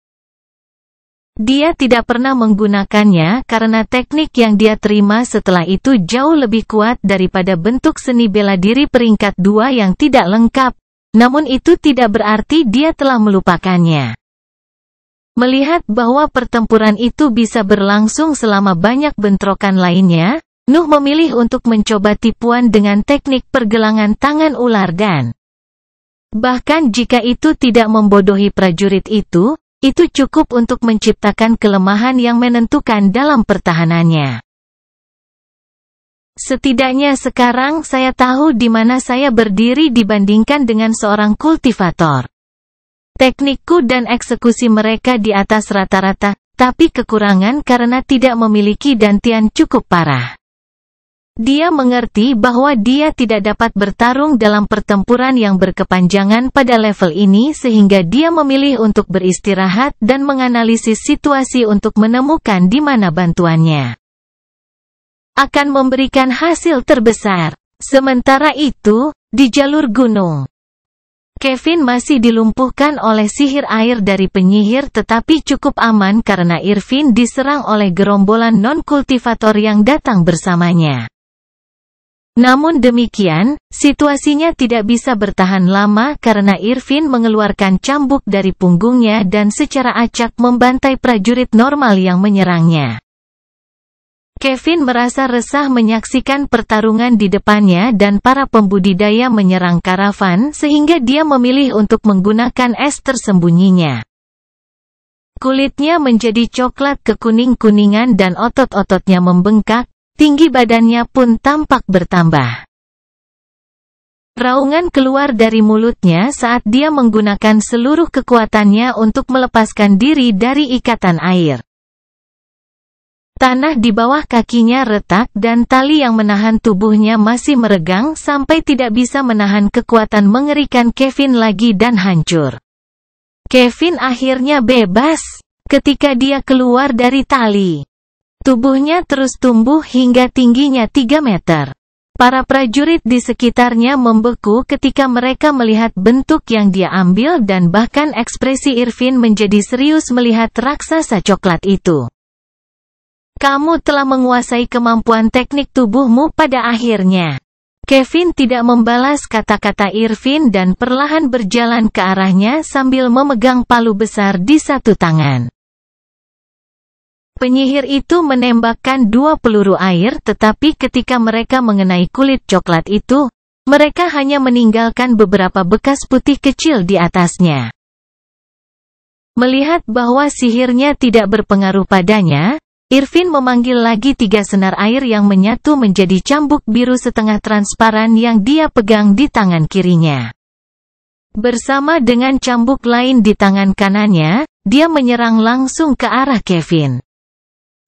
Dia tidak pernah menggunakannya karena teknik yang dia terima setelah itu jauh lebih kuat daripada bentuk seni bela diri peringkat 2 yang tidak lengkap, namun itu tidak berarti dia telah melupakannya. Melihat bahwa pertempuran itu bisa berlangsung selama banyak bentrokan lainnya, Nuh memilih untuk mencoba tipuan dengan teknik pergelangan tangan ular dan bahkan jika itu tidak membodohi prajurit itu cukup untuk menciptakan kelemahan yang menentukan dalam pertahanannya. Setidaknya sekarang saya tahu di mana saya berdiri dibandingkan dengan seorang kultivator. Teknikku dan eksekusi mereka di atas rata-rata, tapi kekurangan karena tidak memiliki dantian cukup parah. Dia mengerti bahwa dia tidak dapat bertarung dalam pertempuran yang berkepanjangan pada level ini sehingga dia memilih untuk beristirahat dan menganalisis situasi untuk menemukan di mana bantuannya akan memberikan hasil terbesar. Sementara itu, di jalur gunung, Kevin masih dilumpuhkan oleh sihir air dari penyihir tetapi cukup aman karena Irvin diserang oleh gerombolan non-kultivator yang datang bersamanya. Namun demikian, situasinya tidak bisa bertahan lama karena Irvin mengeluarkan cambuk dari punggungnya dan secara acak membantai prajurit normal yang menyerangnya. Kevin merasa resah menyaksikan pertarungan di depannya dan para pembudidaya menyerang karavan sehingga dia memilih untuk menggunakan es tersembunyinya. Kulitnya menjadi coklat kekuning-kuningan dan otot-ototnya membengkak, tinggi badannya pun tampak bertambah. Raungan keluar dari mulutnya saat dia menggunakan seluruh kekuatannya untuk melepaskan diri dari ikatan air. Tanah di bawah kakinya retak dan tali yang menahan tubuhnya masih meregang sampai tidak bisa menahan kekuatan mengerikan Kevin lagi dan hancur. Kevin akhirnya bebas. Ketika dia keluar dari tali, tubuhnya terus tumbuh hingga tingginya 3 meter. Para prajurit di sekitarnya membeku ketika mereka melihat bentuk yang dia ambil dan bahkan ekspresi Irvin menjadi serius melihat raksasa coklat itu. Kamu telah menguasai kemampuan teknik tubuhmu pada akhirnya. Kevin tidak membalas kata-kata Irvin dan perlahan berjalan ke arahnya sambil memegang palu besar di satu tangan. Penyihir itu menembakkan 2 peluru air tetapi ketika mereka mengenai kulit coklat itu, mereka hanya meninggalkan beberapa bekas putih kecil di atasnya. Melihat bahwa sihirnya tidak berpengaruh padanya, Irvin memanggil lagi 3 senar air yang menyatu menjadi cambuk biru setengah transparan yang dia pegang di tangan kirinya. Bersama dengan cambuk lain di tangan kanannya, dia menyerang langsung ke arah Kevin.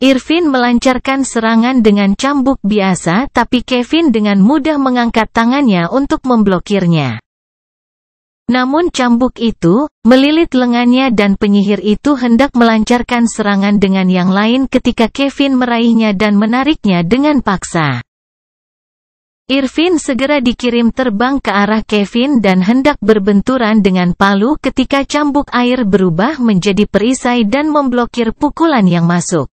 Irvin melancarkan serangan dengan cambuk biasa tapi Kevin dengan mudah mengangkat tangannya untuk memblokirnya. Namun cambuk itu, melilit lengannya dan penyihir itu hendak melancarkan serangan dengan yang lain ketika Kevin meraihnya dan menariknya dengan paksa. Irvin segera dikirim terbang ke arah Kevin dan hendak berbenturan dengan palu ketika cambuk air berubah menjadi perisai dan memblokir pukulan yang masuk.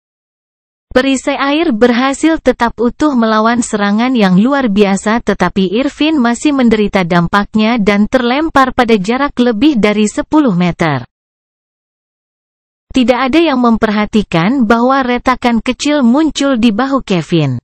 Perisai air berhasil tetap utuh melawan serangan yang luar biasa tetapi Irvin masih menderita dampaknya dan terlempar pada jarak lebih dari 10 meter. Tidak ada yang memperhatikan bahwa retakan kecil muncul di bahu Kevin.